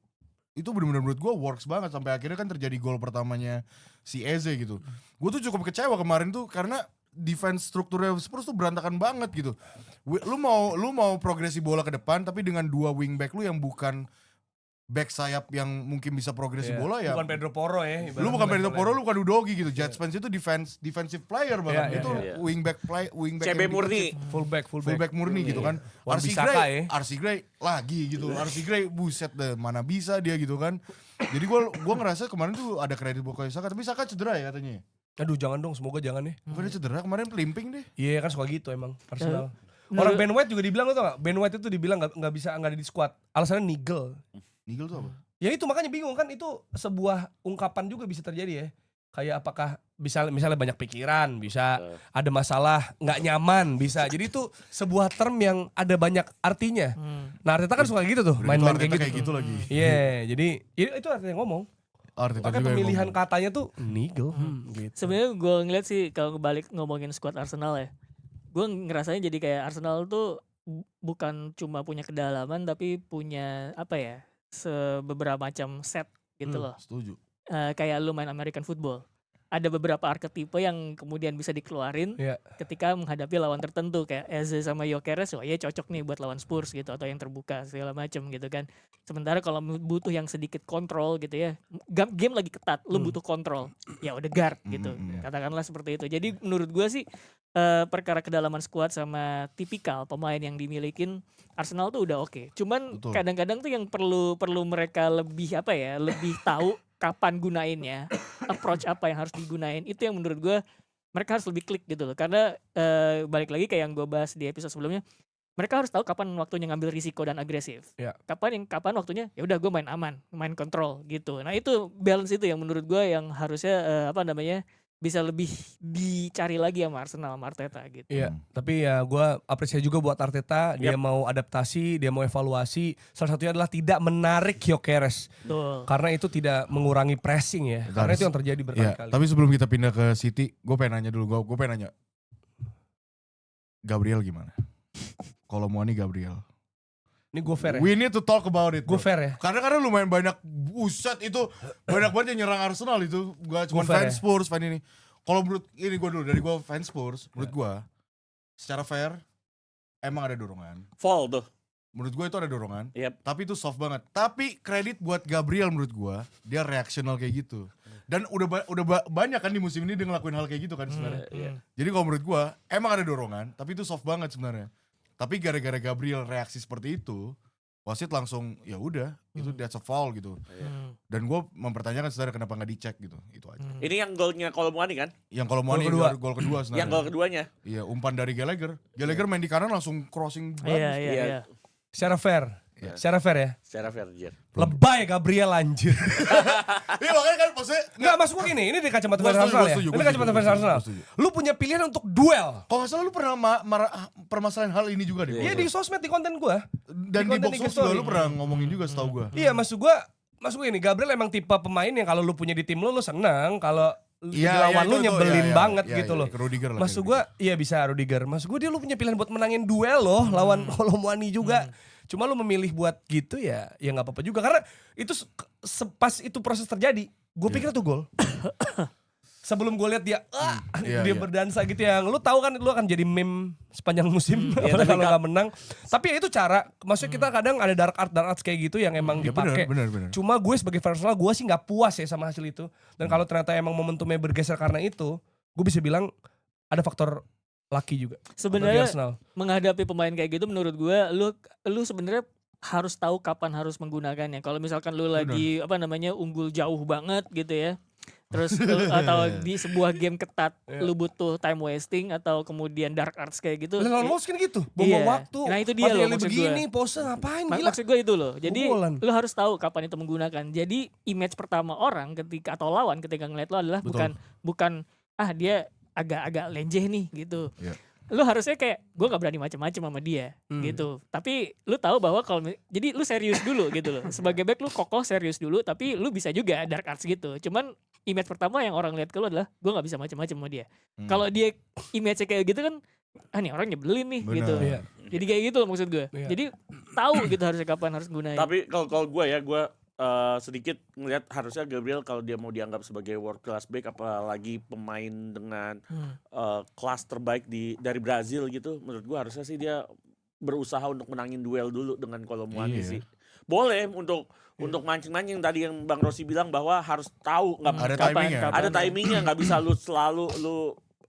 itu benar-benar menurut gue works banget sampai akhirnya kan terjadi gol pertamanya si Eze gitu. Gue tuh cukup kecewa kemarin tuh karena defense strukturnya Spurs tuh berantakan banget gitu. Lu mau progresi bola ke depan tapi dengan 2 wingback lu yang bukan back sayap yang mungkin bisa progresi bola ya. Bukan Pedro Porro ya. Lu bukan Pedro Porro, lu bukan Udogi gitu. Jet Spence itu defensive player banget. Iya, Itu iya. wingback CB yang murni. fullback murni gitu kan. Wan-Bissaka ya. RC Gray lagi gitu. RC Gray buset deh, mana bisa dia gitu kan. Jadi gua ngerasa kemarin tuh ada kredit buat Saka, tapi Saka cedera ya katanya. Aduh jangan dong, semoga jangan ya. Bukan dia cedera kemarin limping deh. Iya kan suka gitu emang Arsenal. Orang Ben White juga dibilang, lo tau gak? Ben White itu dibilang nggak bisa, nggak ada di squad. Alasannya nigel. Nigel tuh apa? Ya itu makanya bingung kan, itu sebuah ungkapan juga bisa terjadi ya. Kayak apakah misalnya banyak pikiran, bisa ada masalah nggak nyaman, bisa. Jadi itu sebuah term yang ada banyak artinya. Nah Arteta kan suka gitu tuh, main-main kayak gitu. lagi. Iya, jadi itu Arteta yang ngomong. Arteta Makanya juga yang pemilihan ngomong. katanya tuh nigel. Gitu. Sebenarnya gue ngeliat sih kalau kebalik ngomongin squad Arsenal ya, gue ngerasanya jadi kayak Arsenal tuh bukan cuma punya kedalaman tapi punya apa ya, beberapa macam set gitu loh. Setuju. Kayak lu main American football. ada beberapa arketipe yang kemudian bisa dikeluarin Iya. ketika menghadapi lawan tertentu kayak Eze sama Gyökeres, wah ya cocok nih buat lawan Spurs gitu atau yang terbuka segala macem gitu kan. Sementara kalau butuh yang sedikit kontrol gitu ya, game lagi ketat, lu butuh kontrol, ya Odegaard gitu. Katakanlah seperti itu. Jadi menurut gua sih perkara kedalaman skuad sama tipikal pemain yang dimilikin Arsenal tuh udah oke. Cuman Betul. kadang-kadang tuh yang perlu mereka lebih lebih tahu kapan gunainnya, approach apa yang harus digunain, itu yang menurut gue mereka harus lebih klik gitu loh. Karena balik lagi kayak yang gue bahas di episode sebelumnya, mereka harus tahu kapan waktunya ngambil risiko dan agresif. Ya. Kapan waktunya ya udah gue main aman, main kontrol gitu. Nah itu balance itu yang menurut gue yang harusnya bisa lebih dicari lagi sama Arsenal, sama Arteta gitu. Iya, tapi ya gue apresiasi juga buat Arteta, dia mau adaptasi, dia mau evaluasi. Salah satunya adalah tidak menarik Gyökeres. Tuh. Karena itu tidak mengurangi pressing ya. Karena itu yang terjadi Iya, berkali-kali. tapi sebelum kita pindah ke City, gue pengen nanya dulu. Gue pengen nanya, Gabriel gimana? Kalau Muani Gabriel. Ini gue fair ya. We need to talk about it. Gue bro. fair ya. Karena lumayan banyak, buset itu banyak banget yang nyerang Arsenal itu. Gak cuma fair fans ya. Spurs, fan ini. Kalau menurut ini gue dulu dari gue fans Spurs, menurut gue secara fair emang ada dorongan. Fall tuh. Menurut gue itu ada dorongan. Yep. Tapi itu soft banget. Tapi kredit buat Gabriel menurut gue, dia reactional kayak gitu. Dan udah banyak kan di musim ini dia ngelakuin hal kayak gitu kan sebenarnya. Jadi kalau menurut gue emang ada dorongan, tapi itu soft banget sebenarnya. Tapi gara-gara Gabriel reaksi seperti itu, wasit langsung ya udah itu that's a foul gitu. Dan gue mempertanyakan sebenarnya kenapa nggak dicek gitu, itu aja. Ini yang golnya Kolomwani kan? Yang kalau Muani gol kedua sebenarnya. Yang gol keduanya. Iya, umpan dari Gallagher. Gallagher main di kanan langsung crossing bagus. Iya. Secara fair. Iya. Secara fair ya. Secara fair, Jer. Lebay Gabriel anjir. Iya makanya kan maksudnya Enggak, maksud gue gini, ini di kacamata Gua fans setuju, Arsenal gua ya. setuju, Ini gua kacamata setuju, fans gua Arsenal. setuju. Lu punya pilihan untuk duel. kalau nggak salah lu pernah permasalahan hal ini juga deh. Iya di sosmed, di konten gue. Dan di konten box Tiga juga Story. lu pernah ngomongin juga setahu gue. Iya, maksud gue ini Gabriel emang tipe pemain yang kalau lu punya di tim lu seneng, kalau lawan lu nyebelin banget gitu loh. Rudiger lah. Maksud gue, iya bisa Rudiger. Maksud gue dia lu punya pilihan buat menangin duel loh lawan Kolomwani juga. Cuma lu memilih buat gitu ya nggak apa-apa juga. Karena itu pas itu proses terjadi, gue pikir itu gol. Sebelum gue lihat dia, dia berdansa gitu yang lu tahu kan lu akan jadi meme sepanjang musim apalagi kalau nggak menang. Tapi ya itu cara, maksudnya kita kadang ada dark art kayak gitu yang emang dipakai. Bener. Cuma gue sebagai fans Arsenal gue sih nggak puas ya sama hasil itu. Dan kalau ternyata emang momentumnya bergeser karena itu, gue bisa bilang ada faktor lucky juga. Sebenarnya Arsenal. menghadapi pemain kayak gitu menurut gue lu sebenarnya harus tahu kapan harus menggunakannya. Kalau misalkan lu lagi unggul jauh banget gitu ya. Terus atau di sebuah game ketat lu butuh time wasting atau kemudian dark arts kayak gitu. Lawan Wolves kan gitu, buang waktu. Nah itu dia loh maksud begini, gue. pose ngapain gila. Maksud gue itu loh. Jadi Bobolan. lu harus tahu kapan itu menggunakan. Jadi image pertama orang ketika atau lawan ketika ngeliat lo adalah bukan dia agak lenjeh nih gitu. Iya. Lu harusnya kayak gue nggak berani macam-macam sama dia gitu. Tapi lu tahu bahwa jadi lu serius dulu gitu loh. Sebagai back lu kokoh serius dulu, tapi lu bisa juga dark arts gitu. Cuman image pertama yang orang lihat ke lu adalah gue nggak bisa macam-macam sama dia. Kalau dia image kayak gitu kan, nih orang nyebelin nih gitu. Iya. Jadi kayak gitu loh maksud gue. Iya. Jadi tahu gitu harusnya kapan harus gunain. Tapi kalau gue sedikit ngelihat harusnya Gabriel kalau dia mau dianggap sebagai world class back apalagi pemain dengan kelas terbaik dari Brazil gitu, menurut gue harusnya sih dia berusaha untuk menangin duel dulu dengan Kolomwani sih. Boleh untuk mancing-mancing tadi yang Bang Rossi bilang bahwa harus tahu Ada timingnya. ada timingnya, nggak bisa lu selalu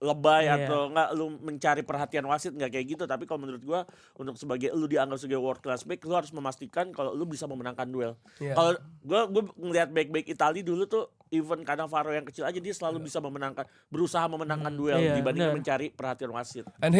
lebay Iya. atau enggak lu mencari perhatian wasit, nggak kayak gitu. Tapi kalau menurut gua untuk sebagai lu dianggap sebagai world class back, lu harus memastikan kalau lu bisa memenangkan duel. Iya. Kalau gua ngelihat back Italia dulu tuh even Cannavaro yang kecil aja dia selalu bisa berusaha memenangkan duel Iya, dibanding bener. mencari perhatian wasit. And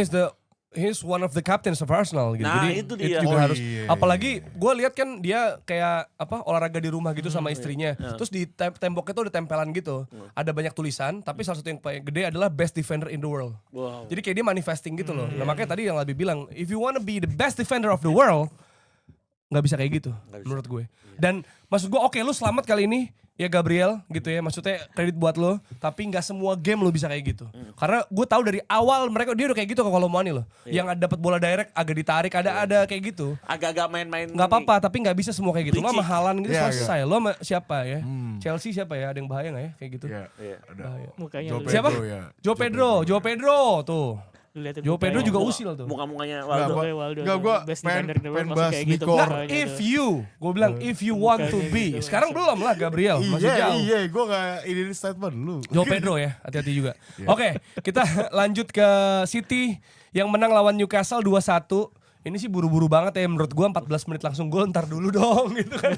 he's one of the captains of Arsenal gitu. Nah, Jadi itu dia. juga harus Iya. apalagi gue lihat kan dia kayak olahraga di rumah gitu sama istrinya. Terus di temboknya tuh ada tempelan gitu. Ada banyak tulisan, tapi salah satu yang paling gede adalah best defender in the world. Wow. Jadi kayak dia manifesting gitu loh. Nah, makanya tadi yang lebih bilang, if you wanna be the best defender of the world, nggak bisa kayak gitu Nggak bisa. menurut gue. Dan maksud gue oke, lu selamat kali ini. ya Gabriel gitu ya, maksudnya kredit buat lo, tapi nggak semua game lo bisa kayak gitu. Karena gue tahu dari awal mereka dia udah kayak gitu kalau Muani loh. Yang dapat bola direct agak ditarik, ada kayak gitu. Agak-agak main-main. Nggak apa-apa, tapi nggak bisa semua kayak gitu. Lo Licik. sama Haaland gitu Iya, selesai. Lo sama siapa ya? Chelsea siapa ya? Ada yang bahaya nggak ya kayak gitu? Iya. Iya. Ada. Bahaya. Mukanya Joe lu Siapa? Pedro, ya. Joe Pedro tuh. liatin Joe Pedro mukanya. juga usil tuh. Muka-mukanya Nggak, Waldo. gua- Waldo Enggak, tuh, gue best pengen defender in the world, masih bahas kayak gitu Nico. mukanya Nah, tuh. if gue bilang if you want to Mukanya be. gitu Sekarang langsung. belum lah Gabriel, masih jauh. Iya, gue gak ini statement lu. Joe Pedro ya, hati-hati juga. Iya. Oke, kita lanjut ke City yang menang lawan Newcastle 2-1. Ini sih buru-buru banget ya menurut gua, 14 menit langsung gol, ntar dulu dong gitu kan.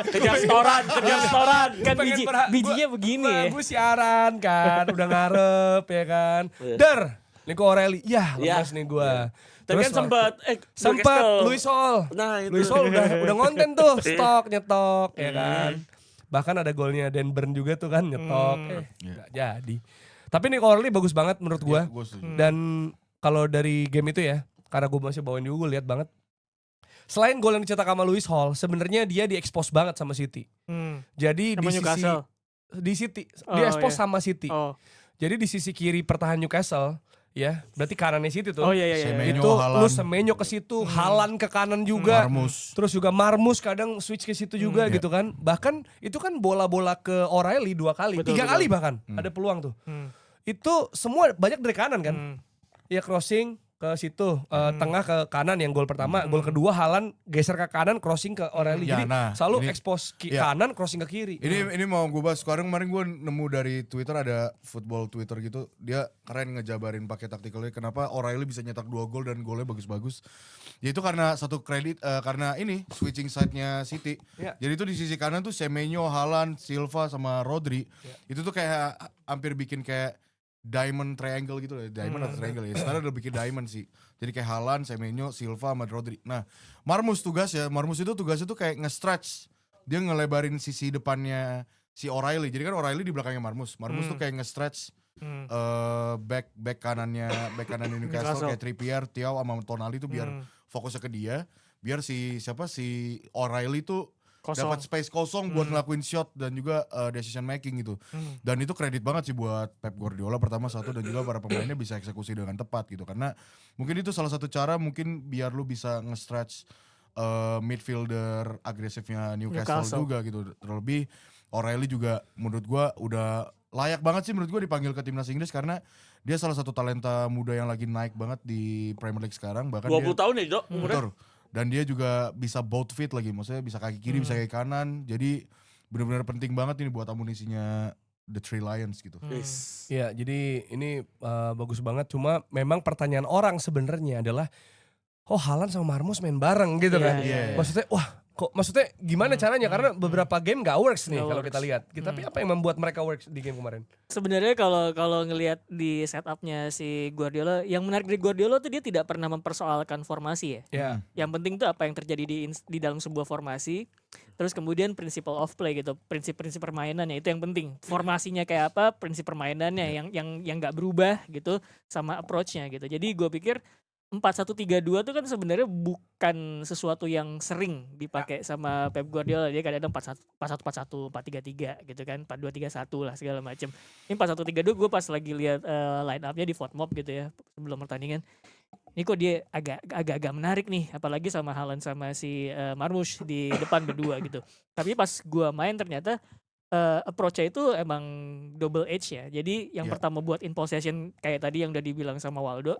Kejar setoran, kejar setoran. Kan Pengen bijinya begini ya. Gue siaran kan, udah ngarep ya kan. Iya. Der, Nico O'Reilly, ya Iya. lemas nih gua. Tapi kan sempat Luis Hall. Nah, itu. Luis Hall udah ngonten tuh, Iya. stok nyetok ya kan. Bahkan ada golnya Dan Burn juga tuh kan nyetok. Nggak jadi. Tapi Nico O'Reilly bagus banget menurut gua. Gue setuju. Dan kalau dari game itu ya, karena gue masih bawain juga, gue lihat banget. Selain gol yang dicetak sama Luis Hall, sebenarnya dia diekspos banget sama City. Jadi Sama di Newcastle. di City, Oh, diekspos iya. sama City. Oh. Jadi di sisi kiri pertahanan Newcastle, ya, berarti kanannya City tuh. Oh iya iya. Semenyo, Itu Haaland. lu Semenyo ke situ, Haaland ke kanan juga. Marmus. Terus juga Marmus kadang switch ke situ juga Iya. gitu kan. Bahkan itu kan bola-bola ke O'Reilly 2 kali, Betul, 3 betul. kali bahkan ada peluang tuh. Hmm. Itu semua banyak dari kanan kan. Hmm. Ya crossing ke situ, tengah ke kanan yang gol pertama, gol kedua Haaland geser ke kanan, crossing ke O'Reilly. Ya, Jadi nah, selalu ini- expose ya. kanan, crossing ke kiri. Ini mau gue bahas. Kemarin gue nemu dari Twitter, ada football Twitter gitu. Dia keren ngejabarin pakai taktikalnya. Kenapa O'Reilly bisa nyetak 2 gol dan golnya bagus-bagus. Ya itu karena satu kredit, karena ini switching side-nya City. Ya. Jadi itu di sisi kanan tuh Semenyo, Haaland, Silva sama Rodri. Itu tuh kayak hampir bikin kayak diamond triangle gitu loh. Diamond atau triangle ya. Sekarang udah bikin diamond sih. Jadi kayak Haaland, Semenyo, Silva sama Rodri. Nah, Marmus itu tugasnya tuh kayak nge-stretch. Dia ngelebarin sisi depannya si O'Reilly. Jadi kan O'Reilly di belakangnya Marmus. Marmus tuh kayak nge-stretch back kanannya Newcastle Newcastle. kayak Trippier, Thiaw sama Tonali tuh biar fokusnya ke dia. Biar si O'Reilly tuh Kosong. dapat space kosong buat ngelakuin shot dan juga decision making gitu. Dan itu kredit banget sih buat Pep Guardiola pertama satu, dan juga para pemainnya bisa eksekusi dengan tepat gitu. Karena mungkin itu salah satu cara mungkin biar lu bisa nge-stretch midfielder agresifnya Newcastle juga gitu. Terlebih O'Reilly juga menurut gua udah layak banget sih menurut gua dipanggil ke timnas Inggris, karena dia salah satu talenta muda yang lagi naik banget di Premier League sekarang. Bahkan 20 dia, tahun ya, Jok, umurnya. betul. Dan dia juga bisa both feet lagi, maksudnya bisa kaki kiri, bisa kaki kanan. Jadi benar-benar penting banget ini buat amunisinya The Three Lions gitu. Yes. Ya, jadi ini bagus banget. Cuma memang pertanyaan orang sebenarnya adalah, oh Haaland sama Marmus main bareng gitu Iya, kan? iya, iya. Maksudnya, wah, kok maksudnya gimana caranya? Karena beberapa game nggak works nih Nggak kalau works. kita lihat. Tapi apa yang membuat mereka works di game kemarin? Sebenarnya kalau ngelihat di setupnya si Guardiola, yang menarik dari Guardiola tuh dia tidak pernah mempersoalkan formasi ya. Ya, Yang penting tuh apa yang terjadi di dalam sebuah formasi. Terus kemudian principle of play gitu, prinsip-prinsip permainannya itu yang penting. Formasinya kayak apa, prinsip permainannya yang nggak berubah gitu, sama approach-nya gitu. Jadi gue pikir 4-1-3-2 tuh kan sebenarnya bukan sesuatu yang sering dipakai sama Pep Guardiola. Dia kadang-kadang 4-1-4-1, 4-3-3 gitu kan, 4-2-3-1 lah segala macam. Ini 4-1-3-2 gue pas lagi lihat line up-nya di FOTMOB gitu ya sebelum pertandingan. Ini kok dia agak menarik nih, apalagi sama Haaland sama si Marmush di depan berdua gitu. Tapi pas gue main ternyata approach-nya itu emang double edge ya. Jadi yang Ya. pertama buat in possession kayak tadi yang udah dibilang sama Waldo.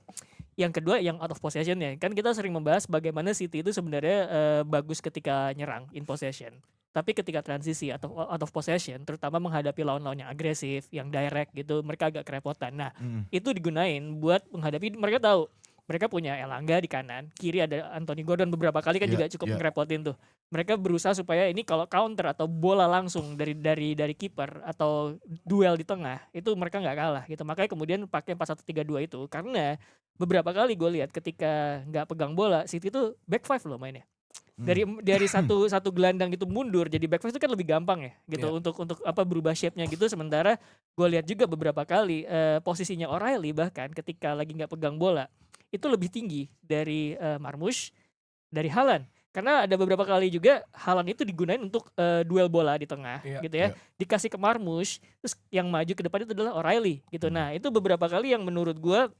Yang kedua yang out of possession ya. Kan kita sering membahas bagaimana City itu sebenarnya bagus ketika nyerang in possession. Tapi ketika transisi atau out of possession, terutama menghadapi lawan-lawan yang agresif, yang direct gitu, mereka agak kerepotan. Nah, itu digunain buat menghadapi, mereka tahu mereka punya Elanga di kanan, kiri ada Anthony Gordon, beberapa kali kan Iya, juga cukup iya. ngerepotin tuh. Mereka berusaha supaya ini kalau counter atau bola langsung dari kiper atau duel di tengah itu mereka nggak kalah gitu. Makanya kemudian pakai 4-1-3-2 itu, karena beberapa kali gue lihat ketika nggak pegang bola City tuh back five loh mainnya. Dari satu gelandang itu mundur jadi back five itu kan lebih gampang ya gitu Iya. untuk apa berubah shape-nya gitu. Sementara gue lihat juga beberapa kali posisinya O'Reilly bahkan ketika lagi nggak pegang bola itu lebih tinggi dari Marmush, dari Haaland. Karena ada beberapa kali juga Haaland itu digunain untuk duel bola di tengah Iya. gitu ya. Dikasih ke Marmoush, terus yang maju ke depan itu adalah O'Reilly gitu. Nah, itu beberapa kali yang menurut gua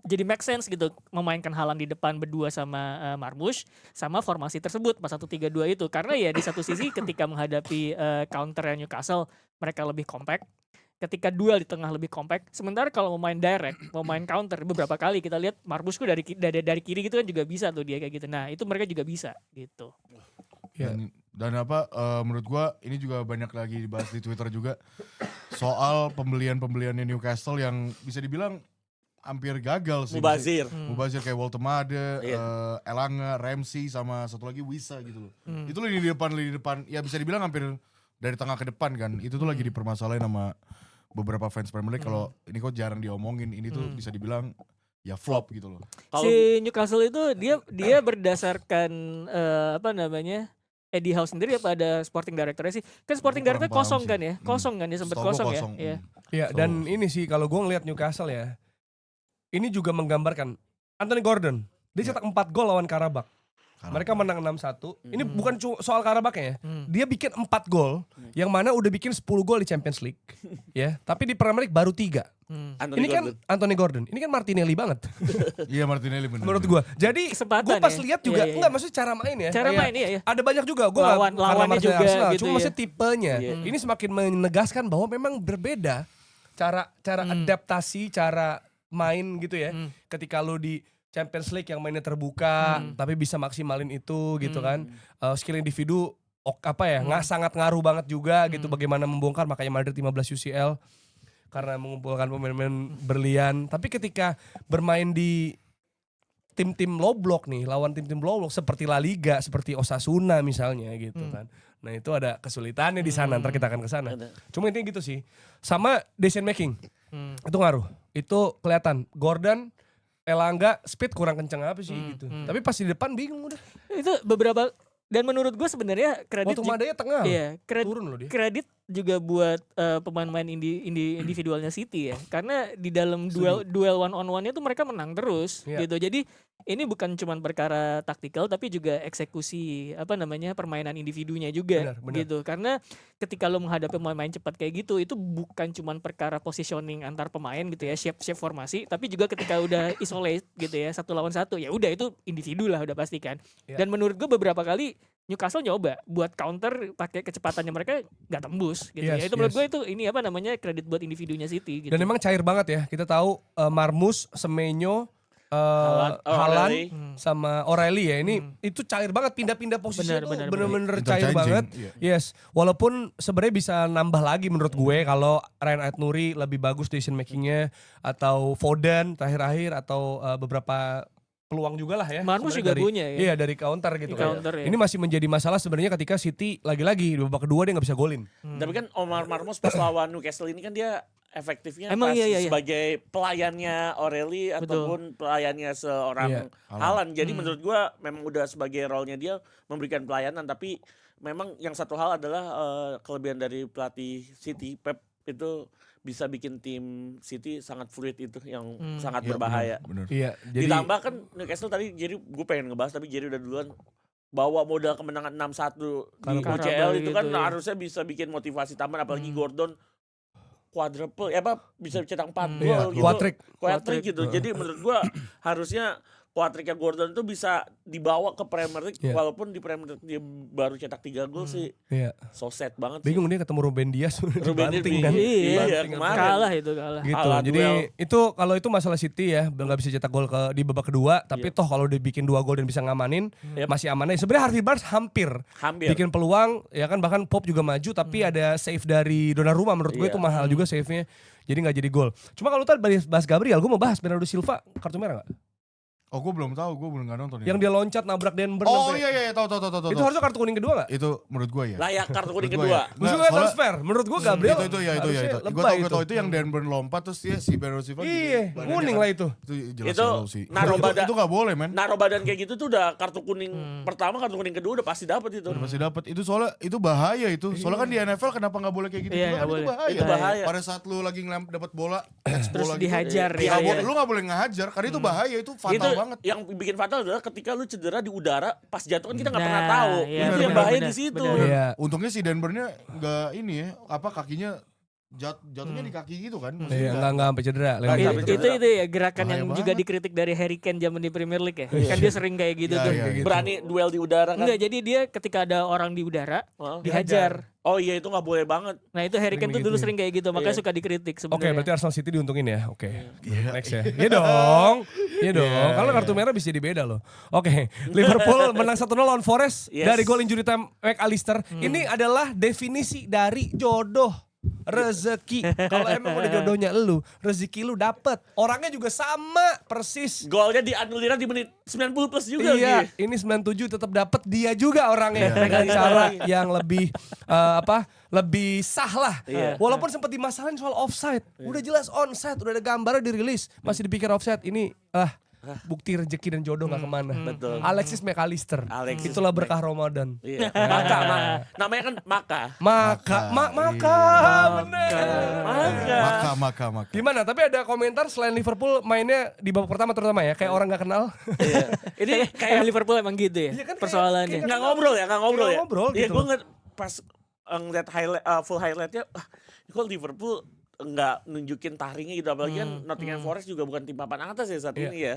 jadi make sense gitu memainkan Haaland di depan berdua sama Marmoush sama formasi tersebut 4-1-3-2 itu. Karena ya di satu sisi ketika menghadapi counter Newcastle mereka lebih compact. Ketika duel di tengah lebih compact, sementara kalau mau main direct, mau main counter beberapa kali kita lihat Marmoush dari kiri gitu kan juga bisa tuh dia kayak gitu. Nah, itu mereka juga bisa gitu. Iya. Dan apa menurut gua ini juga banyak lagi dibahas di Twitter juga soal pembeliannya Newcastle yang bisa dibilang hampir gagal sih. Mubazir. Mubazir kayak Walter Made, Iya. Elanga, Ramsey sama satu lagi Wisa gitu loh. Itu lini depan ya bisa dibilang hampir dari tengah ke depan kan. Itu tuh lagi dipermasalahin sama beberapa fans Premier League kalau ini kok jarang diomongin. Ini tuh bisa dibilang ya flop gitu loh. Kalau Si Newcastle itu dia berdasarkan Eddie Howe sendiri apa ada sporting directornya sih? Kan sporting Kurang director paham kosong sih. kan ya? Kosong kan dia sempat Setahu gua kosong ya? kosong. Iya. Iya, dan ini sih kalau gue ngeliat Newcastle ya, ini juga menggambarkan Anthony Gordon. Dia cetak 4 gol lawan Karabakh. Mereka menang 6-1. Ini bukan soal Karabakh ya. Dia bikin 4 gol, yang mana udah bikin 10 gol di Champions League. Ya, tapi di Premier League baru 3. Anthony Ini kan Gordon. Anthony Gordon. Ini kan Martinelli banget Iya Martinelli bener. menurut gua. Jadi Kesempatan gua pas ya. lihat juga Iya, iya. enggak maksudnya cara main ya. Cara kayak main iya. ada banyak juga gua Lawannya juga gitu cuma ya. maksudnya tipenya. Iya. Ini semakin menegaskan bahwa memang berbeda cara adaptasi, cara main gitu ya. Ketika lu di Champions League yang mainnya terbuka tapi bisa maksimalin itu gitu kan. Skill individu sangat ngaruh banget juga gitu bagaimana membongkar, makanya Madrid 15 UCL karena mengumpulkan pemain-pemain berlian. Tapi ketika bermain di tim-tim low block nih, lawan tim-tim low block seperti La Liga, seperti Osasuna misalnya gitu kan. Nah, itu ada kesulitannya di sana, ntar kita akan ke sana. Ada. Cuma intinya gitu sih. Sama decision making. Itu ngaruh. Itu kelihatan. Gordon, Elanga, speed kurang kenceng apa sih gitu. Tapi pas di depan bingung udah. Itu beberapa dan menurut gue sebenarnya kredit Waktu Madaya tengah. iya, Turun loh dia. kredit juga buat pemain-pemain individualnya City ya. Karena di dalam duel one on one-nya tuh mereka menang terus Iya. gitu. Jadi ini bukan cuma perkara taktikal tapi juga eksekusi permainan individunya juga Benar. gitu. Karena ketika lo menghadapi pemain cepat kayak gitu itu bukan cuma perkara positioning antar pemain gitu ya, shape formasi, tapi juga ketika udah isolate gitu ya, 1 lawan 1 ya udah itu individu lah udah pasti kan. Iya. Dan menurut gue beberapa kali Newcastle nyoba buat counter pakai kecepatannya mereka nggak tembus gitu ya. Yes, Itu menurut yes. gue itu ini kredit buat individunya City gitu. Dan memang cair banget ya. Kita tahu Marmoush, Semenyo, Haaland, Haaland O'Reilly. sama O'Reilly ya. Ini itu cair banget, pindah-pindah posisi Benar, itu benar, bener-bener benar. cair Interchanging, banget. iya. Yes. Walaupun sebenarnya bisa nambah lagi menurut gue kalau Ryan Ait-Nouri lebih bagus decision makingnya, atau Foden terakhir-akhir, atau beberapa peluang juga lah ya. Marmoush sebenarnya juga punya ya. Iya, dari counter gitu Di kan. counter ya. Ini masih menjadi masalah sebenarnya ketika City lagi-lagi di babak kedua dia nggak bisa golin. Tapi kan Omar Marmoush pas lawan Newcastle ini kan dia efektifnya Emang pas iya. sebagai pelayannya O'Reilly ataupun pelayannya seorang Iya. Haaland. Jadi menurut gua memang udah sebagai role-nya dia memberikan pelayanan, tapi memang yang satu hal adalah kelebihan dari pelatih City Pep itu bisa bikin tim City sangat fluid, itu yang sangat Iya, berbahaya. bener. Iya, jadi Ditambah kan Newcastle tadi Jerry, gue pengen ngebahas tapi Jerry udah duluan, bawa modal kemenangan 6-1 di Karabakh UCL itu gitu kan ya. harusnya bisa bikin motivasi tambahan, apalagi Gordon quadruple bisa cetak 4 Iya, gol gitu. quadrick. Quadrick gitu. Jadi menurut gua harusnya quadricknya Gordon itu bisa dibawa ke Premier League, Iya. walaupun di Premier League dia baru cetak 3 gol sih. Iya. So sad banget sih. Bingung dia ketemu Ruben Dias Ruben Dias dibanting kan. Iya, Dibanting kan. kemarin. kalah itu. Gitu. Kalah Jadi duel. itu kalau itu masalah City ya, nggak bisa cetak gol di babak kedua, tapi toh kalau dia bikin 2 gol dan bisa ngamanin, Yep. masih aman aja. Sebenarnya Harvey Barnes hampir Hampir. bikin peluang, ya kan, bahkan Pop juga maju, tapi ada save dari Donnarumma, menurut gue Iya. itu mahal juga save-nya. Jadi nggak jadi gol. Cuma kalau tadi bahas Gabriel, gue mau bahas Bernardo Silva kartu merah nggak? Oh gue belum tahu, gue belum nggak nonton. Yang dia loncat nabrak Denver. Oh sampai- iya tahu. Itu harusnya kartu kuning kedua nggak? Itu menurut gue ya. Layak kartu kuning Menurut kedua. gua ya. Maksud gue Nggak, soalnya- transfer. Menurut gue Gabriel Itu ya. harusnya Gue lebay tau itu yang Dan Burn lompat terus dia si Bernardo Silva. Iya, badannya kuning kan. lah itu. Itu jelas Itu yellow sih. naruh badan- Itu nggak boleh men. Naruh badan kayak gitu tuh udah kartu kuning pertama, kartu kuning kedua udah pasti dapat itu. Udah pasti dapat. Itu soalnya itu bahaya itu. Soalnya kan di NFL kenapa nggak boleh kayak gitu Iya, juga kan nggak itu boleh. bahaya. Itu bahaya. Pada saat lu lagi dapat bola, Terus bola dihajar gitu, ya, nggak boleh- iya. lu nggak boleh ngehajar karena itu bahaya, itu fatal Itu banget. yang bikin fatal adalah ketika lu cedera di udara, pas jatuh kan kita nggak pernah Nah, tahu. iya, Itu yang benar, bahaya benar, di situ. benar. Iya. Untungnya si Denvernya nggak ini ya, apa kakinya jatuhnya di kaki gitu kan. Iya, enggak sampai cedera. Nggak Lewat sampai gitu. cedera. Itu ya gerakan Bahaya yang juga banget. dikritik dari Harry Kane zaman di Premier League ya. Kan dia sering kayak gitu Iya, tuh. iya, iya. Berani duel di udara kan. Enggak, jadi dia ketika ada orang di udara Hah? dihajar. Oh iya itu nggak boleh banget. Nah itu Harry Kane tuh dulu Gitu. sering kayak gitu, makanya Iya. suka dikritik Oke, sebenarnya. berarti Arsenal City diuntungin ya. Oke. Iya. Next ya. Iya dong. Iya dong. Iya, Kalau iya. kartu merah bisa jadi beda loh. Oke. Liverpool menang 1-0 lawan Forest Yes. dari gol injury time McAllister. Ini adalah definisi dari jodoh. Rezeki. Kalau emang udah jodohnya lu, rezeki lu dapet. Orangnya juga sama persis. Golnya dianulir di menit 90 plus juga Iya, lagi. ini 97 tetap dapet dia juga orangnya Iya. dengan cara yang lebih lebih sah lah. Iya. Walaupun sempat dimasalahin soal offside, udah jelas onside, udah ada gambarnya dirilis, masih dipikir offside. Ini bukti rezeki dan jodoh nggak kemana. Betul. Alexis McAllister, Alexis itulah berkah Ramadan. Iya. Maka, namanya kan Maka. Maka, bener. Maka. Gimana? Tapi ada komentar selain Liverpool mainnya di babak pertama terutama ya, kayak orang nggak kenal. Iya. Ini Kayak kayak Liverpool emang gitu ya, Iya kan, kayak- persoalannya. nggak ngobrol ya, nggak ngobrol Nggak ya. ngobrol Iya, gitu gue loh. pas ngeliat highlight, full highlightnya, kok Liverpool nggak nunjukin taringnya gitu. Apalagi kan Nottingham Forest juga bukan tim papan atas ya saat Iya. ini ya.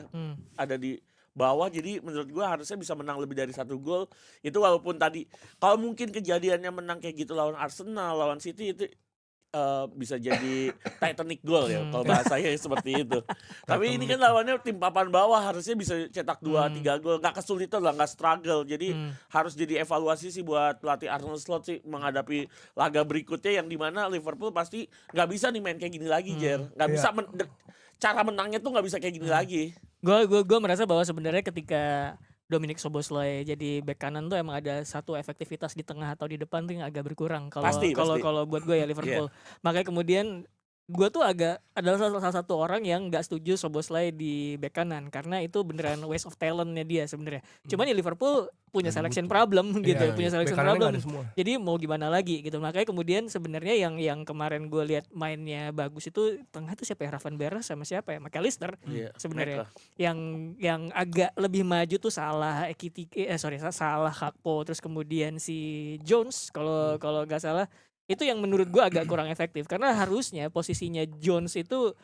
Ada di bawah, jadi menurut gue harusnya bisa menang lebih dari 1 gol. Itu walaupun tadi, kalau mungkin kejadiannya menang kayak gitu lawan Arsenal, lawan City itu bisa jadi Titanic goal ya kalau bahasanya seperti itu. Tapi ini kan lawannya tim papan bawah, harusnya bisa cetak 2-3 gol, nggak kesulitan lah, nggak struggle. Jadi harus jadi evaluasi sih buat pelatih Arne Slot sih menghadapi laga berikutnya yang dimana Liverpool pasti nggak bisa nih main kayak gini lagi, Jer. Nggak bisa cara menangnya tuh nggak bisa kayak gini lagi. Gue merasa bahwa sebenarnya ketika Dominic Szoboszlai jadi bek kanan tuh emang ada satu efektivitas di tengah atau di depan tuh yang agak berkurang kalau Pasti. kalau buat gue ya Liverpool. Makanya kemudian gue tuh adalah salah satu orang yang nggak setuju Szoboszlai di bek kanan karena itu beneran waste of talentnya dia sebenarnya. Cuman ya Liverpool punya selection problem gitu, Iya, punya iya. selection Bek kanannya problem. nggak ada semua. Jadi mau gimana lagi gitu. Makanya kemudian sebenarnya yang kemarin gue lihat mainnya bagus itu tengah itu siapa ya, Ravan Beres sama siapa ya, McAllister Iya, sebenarnya. mereka. Yang agak lebih maju tuh salah salah Hakpo, terus kemudian si Jones kalau nggak salah itu yang menurut gua agak kurang efektif karena harusnya posisinya Jones itu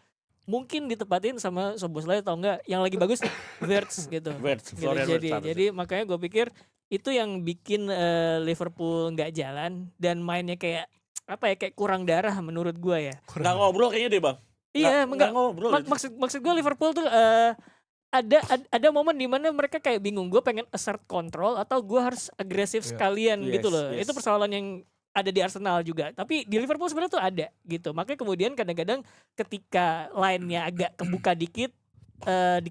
mungkin ditepatin sama Szoboszlai atau enggak yang lagi bagus Wirtz gitu. Wirtz, Gitu. Florian Wirtz Jadi harusnya. makanya gue pikir itu yang bikin Liverpool nggak jalan dan mainnya kayak apa ya, kayak kurang darah menurut gua ya. Nggak ngobrol kayaknya deh, Bang. Iya, nggak ngobrol. maksud gue Liverpool tuh ada momen di mana mereka kayak bingung, gue pengen assert control atau gue harus agresif Iya. sekalian Yes, gitu loh. yes. Itu persoalan yang ada di Arsenal juga. Tapi di Liverpool sebenarnya tuh ada gitu. Makanya kemudian kadang-kadang ketika line-nya agak kebuka dikit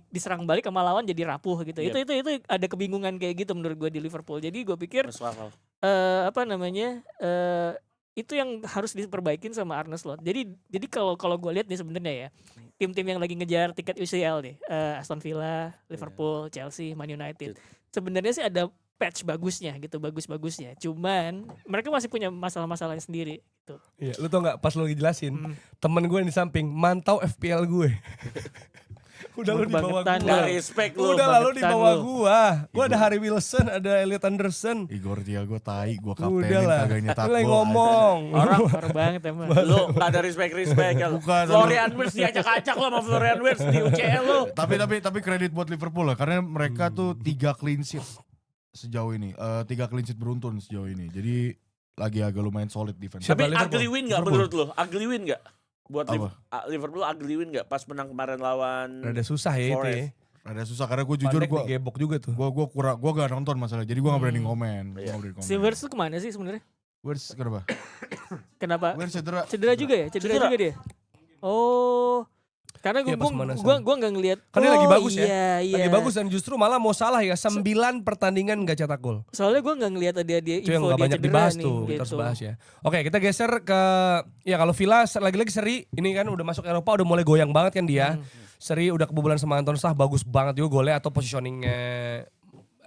diserang balik sama lawan jadi rapuh gitu. Yep. Itu ada kebingungan kayak gitu menurut gue di Liverpool. Jadi gue pikir Masuk akal. itu yang harus diperbaikin sama Arne Slot. Jadi kalau gue lihat nih sebenarnya ya, tim-tim yang lagi ngejar tiket UCL nih, Aston Villa, Liverpool, Chelsea, Man United. Sebenarnya sih ada patch bagusnya gitu, bagus-bagusnya. Cuman mereka masih punya masalah-masalahnya sendiri gitu. Iya, lu tau gak pas lu lagi jelasin, temen gue yang di samping mantau FPL gue. Udah lu di bawah Kebangetan gua. Nggak respect lu. Udah lalu di kebangetan bawah lu. gua ada Harry Wilson, ada Elliot Anderson. Igor Thiago tai, gua Udah kaptenin lah, kagak nyetak lu yang gol. ngomong. Orang parah banget emang. Lu gak ada respect ya. Bukan, Florian Wirtz diacak-acak lu sama Florian Wirtz di UCL lu. Tapi kredit buat Liverpool lah karena mereka tuh 3 clean sheet sejauh ini. 3 clean sheet beruntun sejauh ini. Jadi lagi agak lumayan solid defense. Siapa? Tapi Liverpool? ugly win gak Liverpool. menurut lu? Ugly win gak? Buat Apa? Liverpool ugly win gak pas menang kemarin lawan Rada susah ya itu ya. Rada susah karena gue jujur Pandek gue digebok juga tuh. gue gak nonton masalah. Jadi gue gak berani ngomen. Iya. Gua nggak berani komen. Si Wirtz tuh kemana sih sebenarnya? Wirtz kenapa? Kenapa? Wirtz cedera. Cedera juga ya? Cedera juga dia? Oh, karena Iya, pas mana gue nggak ngelihat. Kan dia lagi bagus ya. Iya, iya. Lagi bagus dan justru malah mau salah ya, 9 pertandingan gak cetak gol. Soalnya gue nggak ngelihat dia Itu yang info gak dia banyak cedera dibahas nih, tuh, kita gitu. harus bahas ya. Oke, kita geser ke, ya kalau Villa lagi-lagi seri, ini kan udah masuk Eropa, udah mulai goyang banget kan dia. Seri udah kebobolan sama Anton Stah, bagus banget juga golnya atau positioningnya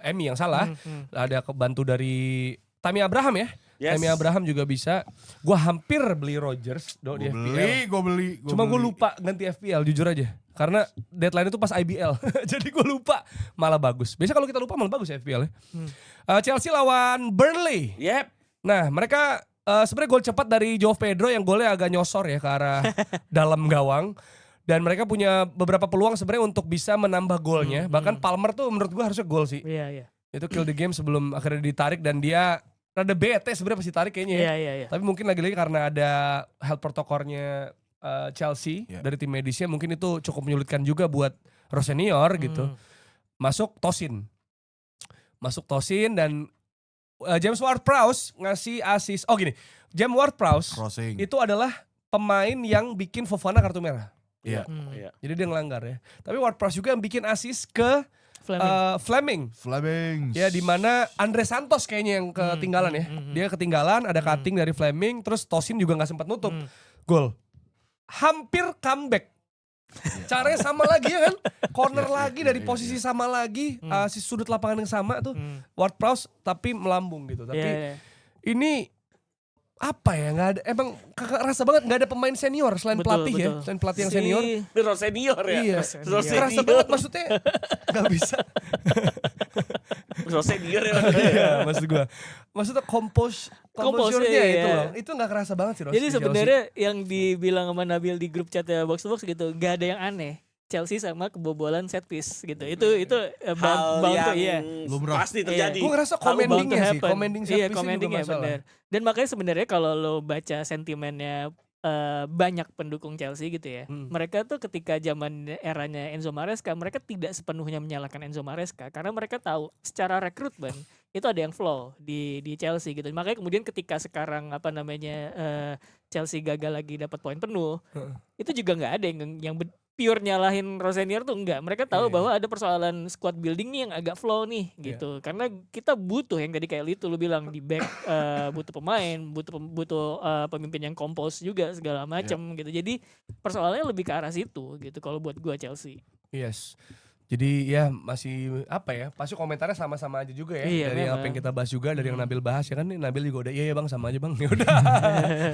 Emi yang salah. Ada kebantu dari Tammy Abraham ya. Yes. Tammy Abraham juga bisa. Gue hampir beli Rodgers di FPL. Gue beli. Cuma gue lupa ganti FPL jujur aja. Karena deadline itu pas IBL. Jadi gue lupa. Malah bagus. Biasanya kalau kita lupa malah bagus ya FPL ya. Chelsea lawan Burnley. Yep. Nah mereka sebenarnya gol cepat dari Joao Pedro yang golnya agak nyosor ya ke arah dalam gawang. Dan mereka punya beberapa peluang sebenarnya untuk bisa menambah golnya. Bahkan Palmer tuh menurut gue harusnya gol sih. Iya. Itu kill the game sebelum akhirnya ditarik dan dia rada bete sebenarnya pasti tarik kayaknya ya. Iya. Tapi mungkin lagi-lagi karena ada health protokolnya Chelsea dari tim medisnya mungkin itu cukup menyulitkan juga buat Rosenior gitu. Masuk Tosin dan James Ward-Prowse ngasih assist. Oh gini, James Ward-Prowse crossing. itu adalah pemain yang bikin Fofana kartu merah. Iya. Iya. Jadi dia ngelanggar ya. Tapi Ward-Prowse juga yang bikin assist ke Fleming. Ya di mana Andre Santos kayaknya yang ketinggalan ya. Dia ketinggalan, ada cutting dari Fleming, terus Tosin juga nggak sempat nutup. Gol. Hampir comeback. Caranya sama lagi ya kan? Corner lagi dari posisi sama lagi, si sudut lapangan yang sama tuh. Ward-Prowse tapi melambung gitu. Tapi ini apa ya, nggak ada, emang rasa banget nggak ada pemain senior selain pelatih ya, selain pelatih yang senior. Itu senior ya. Iya, Rosenior. kerasa banget maksudnya nggak bisa. Senior ya. Iya, maksud gue, maksudnya komposernya iya. itu loh, itu nggak kerasa banget sih. Jadi sebenarnya yang dibilang sama Nabil di grup chatnya Box to Box gitu, gak ada yang aneh. Chelsea sama kebobolan set piece gitu. Itu Hal bound to, yang lumrah. pasti terjadi. Gue ngerasa commandingnya sih, commanding set Iya, piece commandingnya juga masalah. benar. Dan makanya sebenarnya kalau lo baca sentimennya banyak pendukung Chelsea gitu ya. Mereka tuh ketika zaman eranya Enzo Maresca, mereka tidak sepenuhnya menyalahkan Enzo Maresca karena mereka tahu secara rekrutmen itu ada yang flaw di Chelsea gitu. Makanya kemudian ketika sekarang Chelsea gagal lagi dapat poin penuh, itu juga nggak ada yang pure nyalahin Rosenior tuh enggak. Mereka tahu bahwa ada persoalan squad building nih yang agak flow nih gitu. Karena kita butuh yang tadi kayak itu lu bilang di back butuh pemain, butuh pemimpin yang kompos juga segala macam gitu. Jadi persoalannya lebih ke arah situ gitu kalau buat gua Chelsea. Yes. Jadi ya masih apa ya, pasti komentarnya sama-sama aja juga ya. Iya, dari memang. apa yang kita bahas juga, dari yang Nabil bahas ya kan. Nabil juga udah iya bang sama aja bang. Ya udah.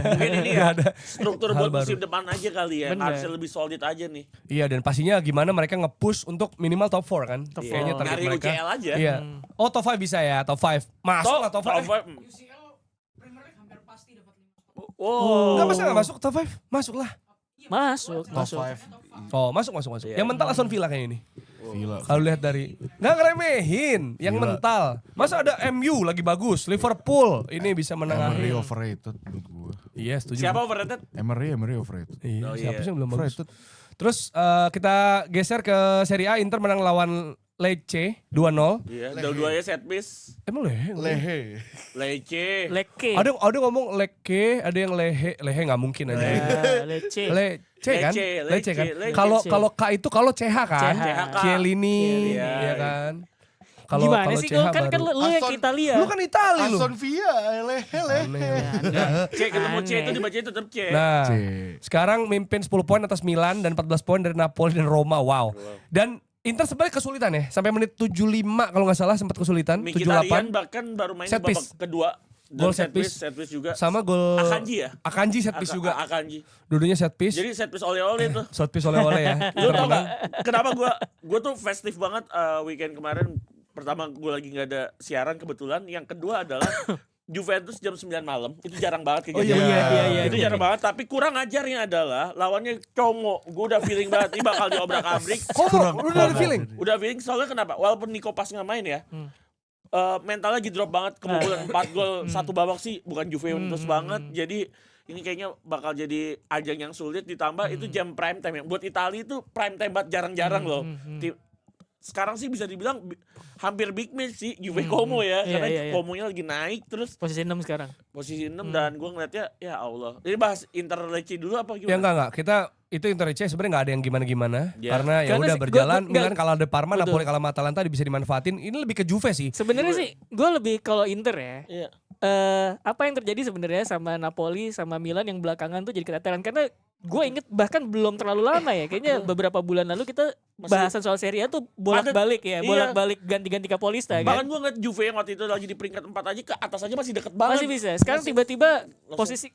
Mungkin ini Nggak ya ada struktur hal buat musim baru. depan aja kali ya. Bener. Harusnya lebih solid aja nih. Iya, dan pastinya gimana mereka nge-push untuk minimal top 4 kan. Top Kayaknya four. target Nyari mereka. UCL aja. Iya. Oh top 5 bisa ya, top 5. Masuk lah top 5. Oh. Enggak, masa gak masuk top 5? Masuk lah. Masuk. Top 5. Oh masuk. Iya. Yang mental Aston Villa kayaknya ini. Villa. Kalau lihat dari nggak ngeremehin, yang Gila. mental. Masa ada MU lagi bagus, Liverpool ini bisa Emery menengahi. overrated menurut gue. Iya setuju. Siapa overrated? Emery overrated. Iya, Oh, siapa iya. sih yang belum bagus? Overrated. Terus kita geser ke Serie A, Inter menang lawan Lecce 2-0. Iya, dua-duanya set piece. Emang Lehe? Lehe. Lece. Leke. Ada ngomong Lecce, ada yang Lehe nggak mungkin aja. Lece. Lecce kan? Lecce, kan? Lecce. Kalau K itu kalau CH kan? CH. Chiellini, Iya. ya kan? Gimana sih CH kan baru. lu yang Aston- Italia. Lu kan Itali lu. Aston Villa. Lehe. C ketemu C itu dibaca tetap C. Nah, C. sekarang mimpin 10 poin atas Milan dan 14 poin dari Napoli dan Roma. Wow. Dan Inter sebenarnya kesulitan ya. Sampai menit 75 kalau nggak salah sempat kesulitan. Mkhitaryan 78. bahkan baru main Set di babak piece. kedua. Gol Dan set piece. set piece juga. Sama gol Akanji ya? Akanji set piece juga. Akanji. Dulunya set piece. Jadi set piece oleh-oleh tuh. Set piece oleh-oleh ya. Lu tau Termenang. gak kenapa gue tuh festif banget weekend kemarin. Pertama gue lagi gak ada siaran kebetulan. Yang kedua adalah Juventus jam 9 malam. Itu jarang banget Oh kejadian. iya. Itu jarang banget. Tapi kurang ajarnya adalah lawannya Como. Gue udah feeling banget. Ini bakal diobrak-abrik. Komo, lu udah ada feeling? Udah feeling soalnya kenapa? Walaupun Nico pas nggak main ya. Mentalnya lagi drop banget. Kebobolan 4 gol satu babak sih. Bukan Juventus banget. Jadi ini kayaknya bakal jadi ajang yang sulit. Ditambah itu jam prime time. Buat Italia itu prime time banget jarang-jarang loh. Sekarang sih bisa dibilang hampir big match sih Juve Como ya. Iya, Karena iya, iya. Komonya lagi naik terus Posisi 6 sekarang. posisi 6 dan gue ngeliatnya ya Allah. Ini bahas Inter Lecce dulu apa Ya gimana? enggak. Kita itu Inter Lecce sebenarnya nggak ada yang gimana-gimana. Ya. Karena ya Karena udah sih, berjalan. gua- Milan kalah de Parma, Betul. Napoli kalah sama Atalanta bisa dimanfaatin. Ini lebih ke Juve sih. Sebenarnya sih gue lebih kalau Inter ya. Iya. apa yang terjadi sebenarnya sama Napoli sama Milan yang belakangan tuh jadi keteteran karena gue inget bahkan belum terlalu lama ya kayaknya beberapa bulan lalu kita bahasan soal Serie A tuh bolak-balik ya, bolak-balik ganti-ganti Kapolista kan. Bahkan gue ngeliat Juve yang waktu itu lagi di peringkat 4 aja ke atas aja masih deket banget. Masih bisa. Sekarang tiba-tiba posisi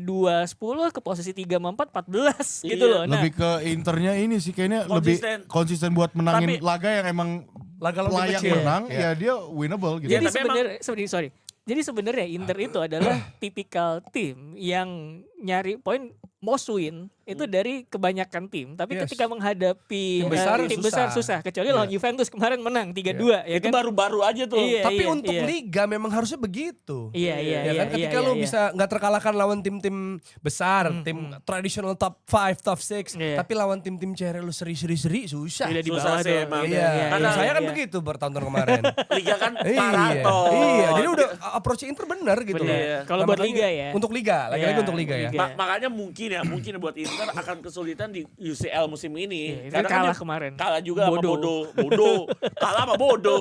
2-10 ke posisi 3-4 14 gitu loh. Nah, Lebih ke Internya ini sih kayaknya Konsisten. lebih konsisten buat menangin laga yang emang Laga lebih layak kecil. menang, ya dia winnable gitu. jadi tapi sebenarnya jadi sebenarnya Inter itu adalah tipikal tim yang nyari poin most win itu dari kebanyakan tim. Tapi Yes. ketika menghadapi Tim besar tim besar susah. Kecuali lawan Juventus kemarin menang 3-2 ya itu kan. baru-baru aja tuh. Iya, Tapi iya, untuk iya. liga memang harusnya begitu. Iya, iya, Ya kan iya, ketika iya, lu iya. bisa nggak terkalahkan lawan tim-tim besar, tim traditional top 5, top 6, Iya. tapi lawan tim-tim cere lu seri-seri susah. Tidak di Susah bawah sih doang. emang. Iya, Karena- saya kan iya. begitu bertahun-tahun kemarin. Liga kan Iya, maraton. iya. Jadi udah approach Inter bener gitu Bener. loh. Iya. Kalau Nah, buat makanya liga ya. Untuk liga, lagi-lagi Iya, untuk liga ya. liga. Makanya mungkin buat Inter akan kesulitan di UCL musim ini. Iya, itu Karena kan kalah dia kemarin. Kalah juga sama Bodoh. Bodoh. Kalah sama Bodoh.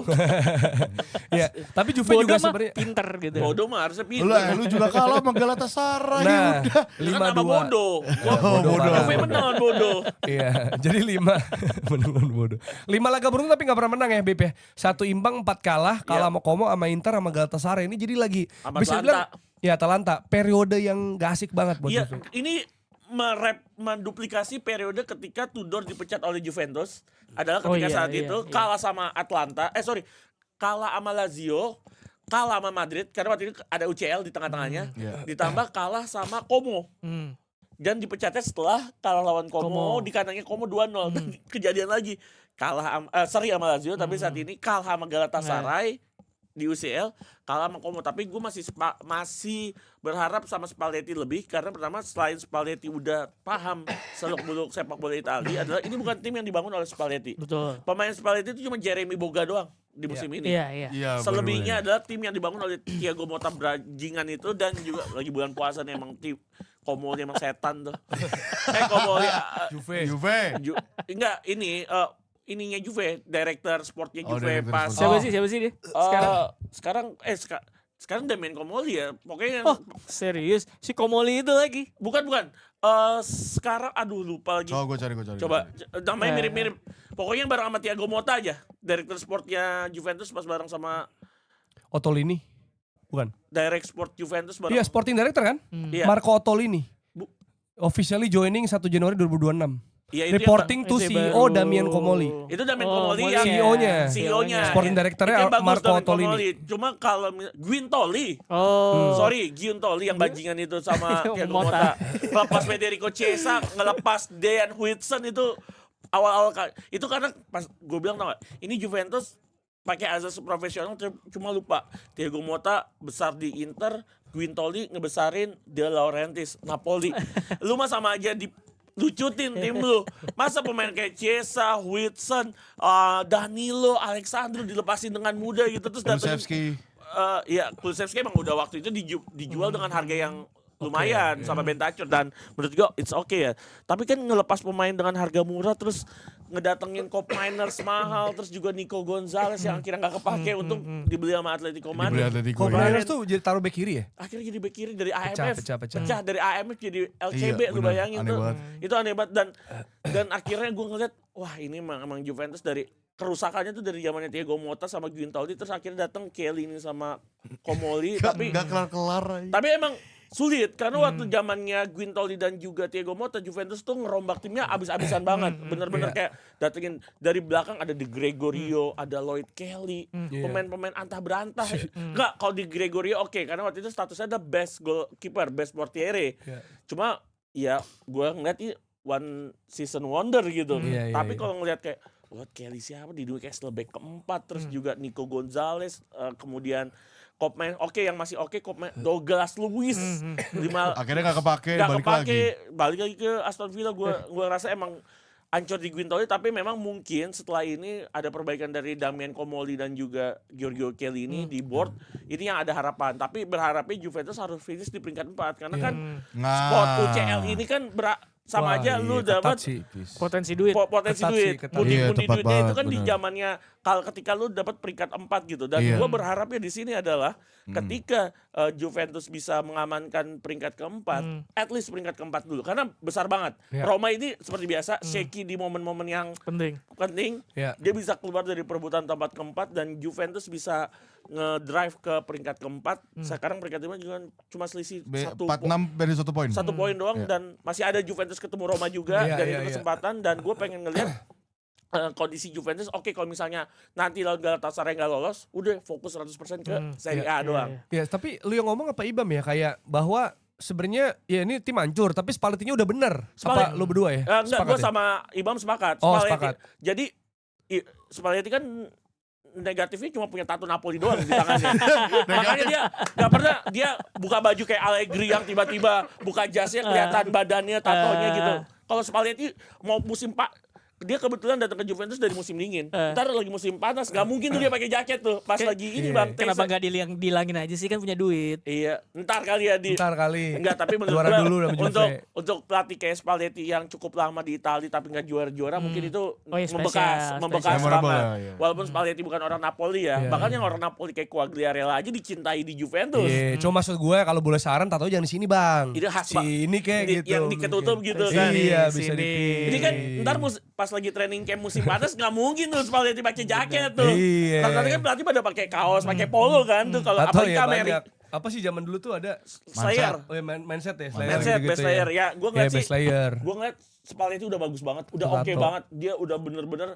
Iya, tapi Juve Bodoh juga mah sebenarnya pinter gitu. Bodoh mah harusnya Lu, pintar. lu juga kalah sama Galatasaray nah, udah. Kan sama 5-2. Bodoh. Bodoh Juve parah. menang lawan Bodoh. Iya, jadi 5 menang bodoh. 5 laga beruntun tapi gak pernah menang ya Bip ya. 1 imbang, 4 kalah sama Como, sama Inter, sama Galatasaray. Ini jadi lagi Sama bisa Atalanta. bilang ya Atalanta periode yang gak asik banget buat Iya, Juve. ini menduplikasi periode ketika Tudor dipecat oleh Juventus adalah ketika saat itu kalah sama Atlanta, kalah sama Lazio, kalah sama Madrid karena waktu itu ada UCL di tengah-tengahnya, ditambah kalah sama Como. Dan dipecatnya setelah kalah lawan Como. Di kandangnya Como 2-0. Dan kejadian lagi kalah seri sama Lazio tapi saat ini kalah sama Galatasaray di UCL, kalah sama Como. Tapi gue masih berharap sama Spalletti lebih karena pertama selain Spalletti udah paham seluk-beluk sepak bola Italia adalah ini bukan tim yang dibangun oleh Spalletti. Betul. Pemain Spalletti itu cuma Jeremy Boga doang di musim ini. Iya, iya. Iya, Selebihnya adalah tim yang dibangun oleh Thiago Motta bajingan itu dan juga lagi bulan puasa nih emang tim Como emang setan tuh. Como Juve. enggak ini ininya Juve, director sportnya Oh, Juve director pas sport. Siapa sih dia? sekarang Damian Comoli ya. Pokoknya Oh, serius? Si Komoli itu lagi. bukan. Sekarang aduh lupa lagi. Oh, gue cari. Coba namanya mirip-mirip. Pokoknya yang bareng sama Thiago Motta aja. Director sportnya Juventus pas bareng sama Ottolini. Bukan. direct sport Juventus bareng. Iya, sporting director kan? Iya. Marco Ottolini. Bu- Officially joining 1 Januari 2026. Iya, itu yang Reporting to Itu CEO baru. Damian Comoli. Itu Damian Oh, Comoli Comoli yang CEO-nya. CEO-nya. Sporting directornya Itu yang bagus, Marco Damian Ottolini. Comoli. Cuma kalau Guintoli, Oh. sorry, Giuntoli yang bajingan itu sama Thiago Motta. Motta. Ngelepas Federico Chiesa, ngelepas Dejan Huijsen itu awal-awal itu karena pas gue bilang tau gak, ini Juventus pakai azas profesional cuma lupa Thiago Motta besar di Inter, Guintoli ngebesarin De Laurentiis Napoli. Lu mah sama aja lucutin tim lu. Masa pemain kayak Chiesa, Huijsen, Danilo, Alexandro dilepasin dengan mudah gitu terus datengin Kulusevski. ya Kulusevski emang udah waktu itu dijual dengan harga yang lumayan sama Bentancur dan menurut gue it's okay ya. Tapi kan ngelepas pemain dengan harga murah terus ngedatengin Cop Miners mahal terus juga Nico Gonzalez yang akhirnya nggak kepake untuk dibeli sama Atletico Dibeli Madrid. Atletico. Kok ya. Miners tuh jadi taruh bek kiri ya? Akhirnya jadi bek kiri dari AMF. Pecah. Dari AMF jadi LCB Iya, lu bener. bayangin Aneh tuh. banget. Itu aneh banget dan akhirnya gue ngeliat wah ini emang Juventus dari kerusakannya tuh dari zamannya Thiago Motta sama Guintoli terus akhirnya datang Kelly ini sama Comoli tapi kelar-kelar. tapi emang sulit karena waktu zamannya Guintoli dan juga Thiago Motta Juventus tuh ngerombak timnya abis-abisan banget bener-bener kayak datengin dari belakang ada De Gregorio ada Lloyd Kelly pemain-pemain antah berantah enggak kalau di Gregorio oke, karena waktu itu statusnya ada best goalkeeper best portiere cuma ya gue ngeliat ini one season wonder gitu tapi kalau ngeliat kayak Lloyd Kelly siapa di dua Castle back keempat terus juga Nico Gonzalez kemudian Kopman yang masih Kopman Douglas Luiz Akhirnya gak kepake, balik lagi ke Aston Villa. Gua rasa emang ancur di Guintoli tapi memang mungkin setelah ini ada perbaikan dari Damian Comoli dan juga Giorgio Kelly ini di board ini yang ada harapan tapi berharapnya Juventus harus finish di peringkat 4 karena kan spot UCL ini kan sama Wah, aja iya, lu ketat dapat sih, Pis. Potensi duit. potensi Ketat duit. sih, ketat. Pundi-pundi Iya, tepat duitnya itu banget, kan di benar. zamannya ketika lu dapat peringkat 4 gitu. Dan Iya. gue berharapnya di sini adalah ketika Juventus bisa mengamankan peringkat keempat, at least peringkat keempat dulu. Karena besar banget. Iya. Roma ini seperti biasa shaky di momen-momen yang Penting. penting. Iya. Dia bisa keluar dari perebutan tempat keempat dan Juventus bisa ngedrive ke peringkat keempat. Sekarang peringkat 5 juga cuma selisih 46 dari 1 poin. satu poin doang Iya. dan masih ada Juventus ketemu Roma juga Iya, dan iya, itu iya. kesempatan dan gue pengen ngeliat kondisi Juventus. Oke, kalau misalnya nanti lawan Galatasaray nggak lolos, udah fokus 100% ke Serie A doang. Ya, tapi lu yang ngomong apa Ibam ya, kayak bahwa sebenarnya ya ini tim hancur tapi Spalletti-nya udah bener. Apa lu berdua ya? Enggak, Sepakat gue ya? sama Ibam sepakat. Oh, Spalletti- sepakat. Jadi Spalletti kan negatifnya cuma punya tato Napoli doang di tangannya. Makanya dia nggak pernah dia buka baju kayak Allegri yang tiba-tiba buka jasnya kelihatan badannya, tatonya gitu. Kalau Spalletti mau musim dia kebetulan datang ke Juventus dari musim dingin. Ntar lagi musim panas, gak mungkin tuh dia pakai jaket tuh. Pas lagi ini bang. Kenapa nggak dilangin aja sih, kan punya duit. Iya, ntar kali ya di. Ntar kali. Enggak, tapi menurut Juara gua dulu sama Juve. untuk pelatih kayak Spalletti yang cukup lama di Italia tapi nggak juara-juara mungkin itu Oh, iya, membekas spesial. Memorable banget. lah, iya. Walaupun Spalletti bukan orang Napoli ya, Iya. bahkan yang orang Napoli kayak Quagliarella aja dicintai di Juventus. Iya, cuma maksud gue kalau boleh saran tato jangan di sini, Bang. Itu khas, Bang. Sini kayak gitu. Yang diketutup mungkin. gitu kan. Iya, Sini, bisa sini. dipilih. Ini kan ntar pas lagi training camp musim panas nggak mungkin tuh Spalletti pakai jaket tuh. Iya. Nanti kan pelatih pada pakai kaos, pakai polo kan tuh kalau Atau apalagi ya Amerika. banyak. Apa sih zaman dulu tuh ada Slayer. Oh ya, mindset ya, Slayer Mindset, gitu-gitu best player. Ya, gue Iya, ngeliat sih. best player. Gue ngeliat Spalletti udah bagus banget, udah Tato. oke banget. Dia udah bener-bener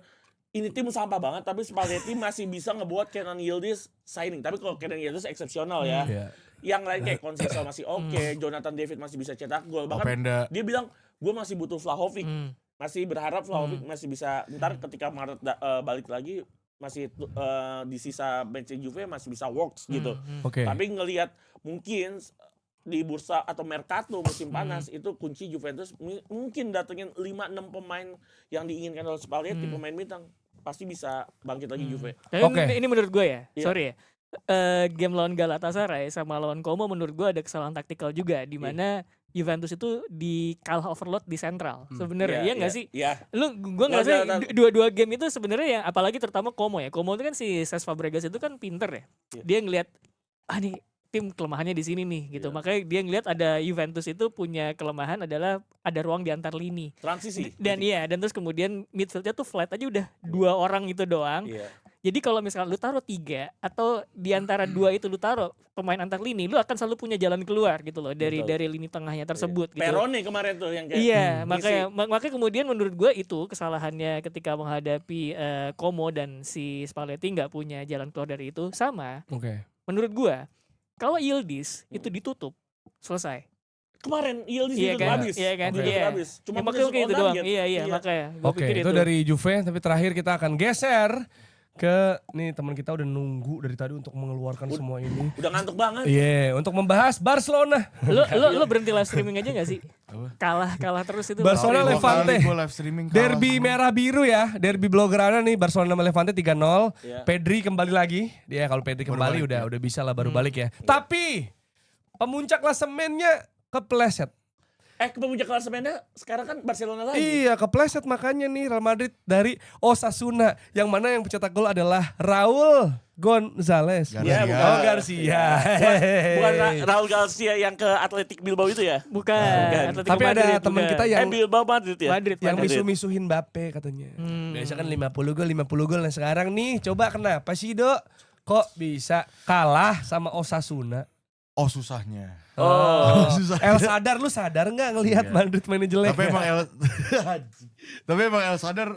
ini tim sampah banget, tapi Spalletti masih bisa ngebuat Kenan Yildiz signing. Tapi kalau Kenan Yildiz eksepsional ya. Iya. Yang lain kayak Conceição masih oke, Jonathan David masih bisa cetak gol. Bahkan Openda. dia bilang, gue masih butuh Vlahovic. Masih berharap Vlahovic masih bisa, ntar ketika Maret balik lagi, masih di sisa bench Juve masih bisa works gitu. Oke. Tapi ngelihat mungkin di bursa atau mercato musim panas itu kunci Juventus mungkin datengin 5-6 pemain yang diinginkan oleh Spalletti, pemain bintang pasti bisa bangkit lagi Juve. Tapi Oke. ini menurut gue ya, Iya. sorry ya. Game lawan Galatasaray sama lawan Como menurut gue ada kesalahan taktikal juga di mana Juventus itu di kalah overload di sentral. Sebenarnya iya nggak sih? Iya. Gue ngerasa Nggak. dua-dua game itu sebenarnya yang apalagi terutama Como ya. Como itu kan si Cesc Fabregas itu kan pinter ya. Iya. Dia ngelihat nih tim kelemahannya di sini nih gitu. Iya. Makanya dia ngelihat ada Juventus itu punya kelemahan adalah ada ruang di antar lini. Transisi. Dan terus kemudian midfieldnya tuh flat aja udah 2 orang itu doang. Iya. Jadi kalau misalkan lu taruh 3 atau di antara 2 itu lu taruh pemain antar lini, lu akan selalu punya jalan keluar gitu loh dari Betul. lini tengahnya tersebut gitu. Perone kemarin tuh yang kayak Iya, ngisi. makanya kemudian menurut gue itu kesalahannya ketika menghadapi Como dan si Spalletti nggak punya jalan keluar dari itu sama. Oke. Menurut gue kalau Yildiz itu ditutup selesai. Kemarin Yildiz Iya itu kan? habis. Iya kan? Itu Iya. habis. Ya, Cuma makanya punya itu shoot on doang. target. Iya, makanya. Gua Oke, pikir itu dari Juve, tapi terakhir kita akan geser ke nih teman kita udah nunggu dari tadi untuk mengeluarkan semua ini. Udah ngantuk banget. Iya, untuk membahas Barcelona. Lu berhenti live streaming aja gak sih? Kalah terus itu. Barcelona Dua Levante. kali gua live streaming kalah Derby semua. merah biru ya, derby Blaugrana nih Barcelona sama Levante 3-0. Iya. Pedri kembali lagi. Dia kalau Pedri kembali balik, udah bisa lah baru balik ya. Tapi pemuncak klasemennya kepleset. Ke pemuncak klasemennya sekarang kan Barcelona lagi. Iya, kepleset makanya nih Real Madrid dari Osasuna yang mana yang pencetak gol adalah Raul Gonzalez. Garcia. Oh, Garcia. Bukan Raul Garcia yang ke Athletic Bilbao itu ya? Bukan. Atletico Tapi ada Madrid, teman bukan. kita yang Bilbao Madrid ya? Madrid. yang Madrid. misu-misuhin Mbappe katanya. Biasa kan 50 gol. Nah sekarang nih coba kenapa sih Dok? Kok bisa kalah sama Osasuna? Oh susahnya. Oh. Susah. El Sadar, lu sadar nggak ngelihat Iya. Madrid mainnya jelek? Tapi emang El Sadar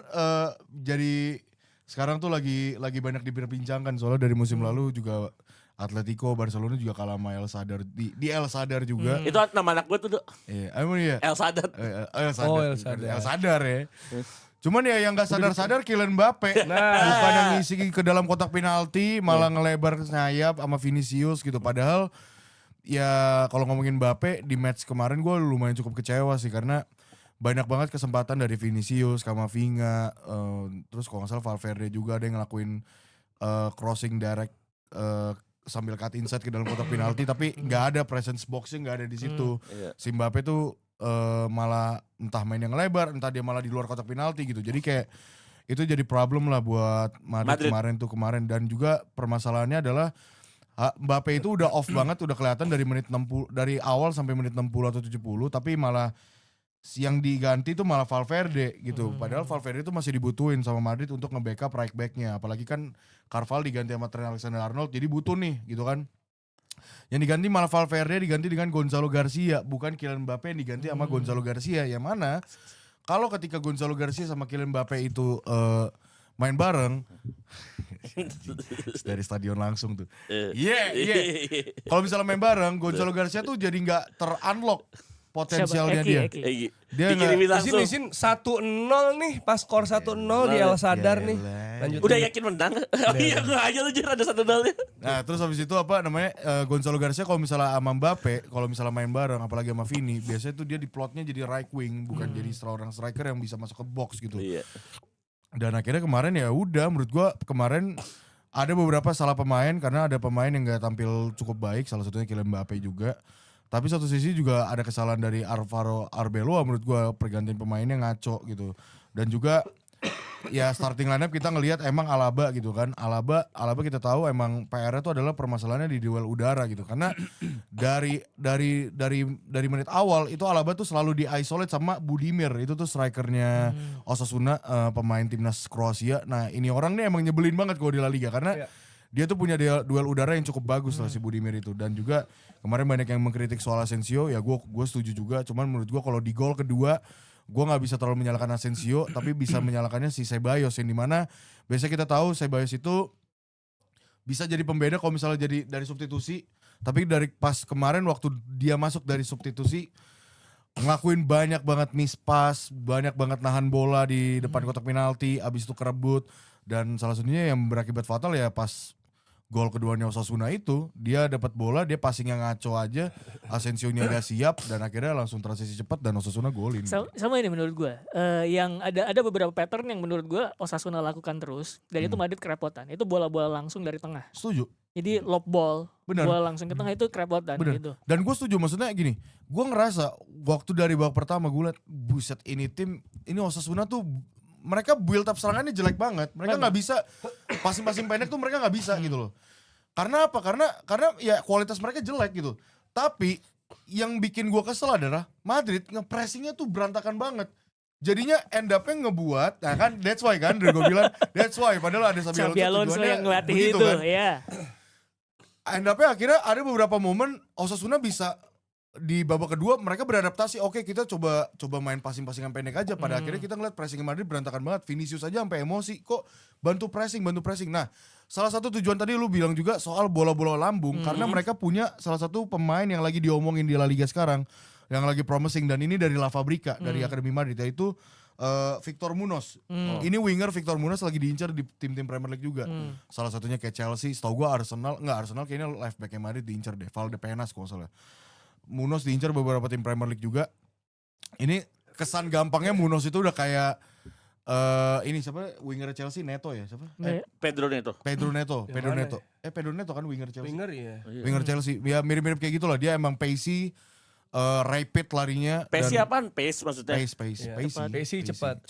jadi sekarang tuh lagi banyak diperbincangkan soalnya dari musim lalu juga Atletico Barcelona juga kalah sama El Sadar di El Sadar juga. Itu nama anak gue tuh, Dok. Iya, emang iya. El Sadat. El Sadar. Oh, El bukan Sadar. El Sadar ya. Cuman ya yang gak sadar-sadar Kylian Mbappe. Bukan yang ngisi ke dalam kotak penalti malah ngelebar sayap sama Vinicius gitu. Padahal ya kalau ngomongin Mbappe di match kemarin gue lumayan cukup kecewa sih karena banyak banget kesempatan dari Vinicius, Camavinga, terus kalau nggak salah Valverde juga ada yang ngelakuin crossing direct sambil cut inside ke dalam kotak penalti tapi nggak ada presence boxing nggak ada di situ. Iya. Si Mbappe tuh malah entah main yang lebar, entah dia malah di luar kotak penalti gitu. Jadi kayak itu jadi problem lah buat Madrid kemarin dan juga permasalahannya adalah Mbappe itu udah off banget, udah kelihatan dari menit 60, dari awal sampai menit 60 atau 70, tapi malah yang diganti tuh malah Valverde gitu. Padahal Valverde itu masih dibutuhin sama Madrid untuk nge-backup right back-nya. Apalagi kan Carval diganti sama Trent Alexander-Arnold, jadi butuh nih gitu kan. Yang diganti malah Valverde diganti dengan Gonzalo Garcia, bukan Kylian Mbappe yang diganti sama Gonzalo Garcia. Yang mana kalau ketika Gonzalo Garcia sama Kylian Mbappe itu main bareng dari stadion langsung tuh. Iya. Kalau misalnya main bareng, Gonzalo Garcia tuh jadi nggak ter-unlock potensialnya dia. Dia dikirimin langsung. Isin 1-0 nih, pas skor 1-0 di El Sadar nih. Lanjutin. Udah yakin menang? Oh iya, gue aja lu Jir, ada 1-0-nya. Nah terus habis itu apa namanya Gonzalo Garcia kalau misalnya sama Mbappe, kalau misalnya main bareng apalagi sama Vini, biasanya tuh dia di plotnya jadi right wing, bukan jadi seorang striker yang bisa masuk ke box gitu. Iya. Dan akhirnya kemarin ya udah, menurut gua kemarin ada beberapa salah pemain karena ada pemain yang gak tampil cukup baik, salah satunya Kylian Mbappe juga. Tapi satu sisi juga ada kesalahan dari Alvaro Arbeloa, menurut gua pergantian pemainnya ngaco gitu. Dan juga ya starting lineup kita ngelihat emang Alaba gitu kan. Alaba kita tahu emang PR-nya itu adalah permasalahannya di duel udara gitu. Karena dari menit awal itu Alaba tuh selalu di-isolate sama Budimir. Itu tuh strikernya Osasuna, pemain timnas Kroasia. Nah, ini orang nih emang nyebelin banget kalau di La Liga karena dia tuh punya duel udara yang cukup bagus lah si Budimir itu. Dan juga kemarin banyak yang mengkritik soal Asensio, ya gue setuju juga. Cuman menurut gue kalau di gol kedua gue nggak bisa terlalu menyalahkan Asensio, tapi bisa menyalahkannya si Ceballos yang dimana biasanya kita tahu Ceballos itu bisa jadi pembeda kalau misalnya jadi dari substitusi, tapi dari pas kemarin waktu dia masuk dari substitusi ngelakuin banyak banget miss pass, banyak banget nahan bola di depan kotak penalti, abis itu kerebut, dan salah satunya yang berakibat fatal ya pas gol keduanya Osasuna itu, dia dapat bola, dia passing yang ngaco aja, Asensio-nya gak siap, dan akhirnya langsung transisi cepat dan Osasuna golin. Sama ini menurut gue, yang ada beberapa pattern yang menurut gue Osasuna lakukan terus, dan itu Madrid kerepotan, itu bola-bola langsung dari tengah. Setuju. Jadi lob ball, Bener. bola langsung ke tengah itu kerepotan gitu. Dan gue setuju, maksudnya gini, gue ngerasa waktu dari babak pertama gue liat, buset ini Osasuna tuh mereka build up serangannya jelek banget. Mereka nggak bisa passing pendek tuh mereka nggak bisa gitu loh. Karena apa? Karena ya kualitas mereka jelek gitu. Tapi yang bikin gue kesel adalah Madrid nge-pressingnya tuh berantakan banget. Jadinya end up-nya ngebuat, nah kan that's why kan, dari gue bilang that's why. Padahal ada Xabi Alonso yang ngelatih itu kan. ya. End up-nya akhirnya ada beberapa momen Osasuna bisa di babak kedua mereka beradaptasi. Oke, kita coba main passing-passingan pendek aja. Pada akhirnya kita ngeliat pressing Madrid berantakan banget. Vinicius aja sampai emosi, kok bantu pressing. Nah, salah satu tujuan tadi lu bilang juga soal bola-bola lambung, karena mereka punya salah satu pemain yang lagi diomongin di La Liga sekarang, yang lagi promising, dan ini dari La Fabrica, dari Akademi Madrid, yaitu Victor Munoz. Ini winger Victor Munoz lagi diincar di tim-tim Premier League juga. Salah satunya kayak Chelsea, setahu gua Arsenal kayaknya left back-nya Madrid diincar deh, Valdepenas kalau salah. Munoz diincar beberapa tim Premier League juga. Ini kesan gampangnya Munoz itu udah kayak ini siapa winger Chelsea, Neto ya siapa? Pedro Neto. Pedro Neto kan winger Chelsea. Winger Chelsea. Ya mirip-mirip kayak gitulah, dia emang pacey, rapid larinya. Pace apaan? Pace maksudnya? Pace cepat.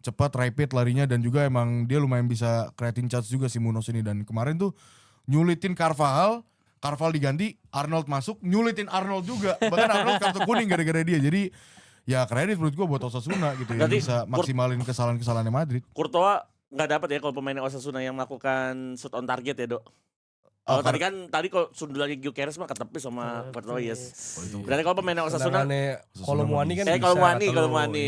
Cepat, rapid larinya, dan juga emang dia lumayan bisa creating chance juga si Munoz ini. Dan kemarin tuh nyulitin Carval diganti, Arnold masuk, nyulitin Arnold juga. Bahkan Arnold kartu kuning gara-gara dia. Jadi ya kredit menurut gue buat Osasuna gitu ya, bisa maksimalin kesalahan-kesalahannya Madrid. Courtois nggak dapat ya kalau pemain Osasuna yang melakukan shoot on target ya, Dok. Kalau tadi kalau sundulannya Gyökeres mah ketepis sama Courtois. Berarti kalau pemain Osasuna Kolomwani kan bisa. Kolomwani.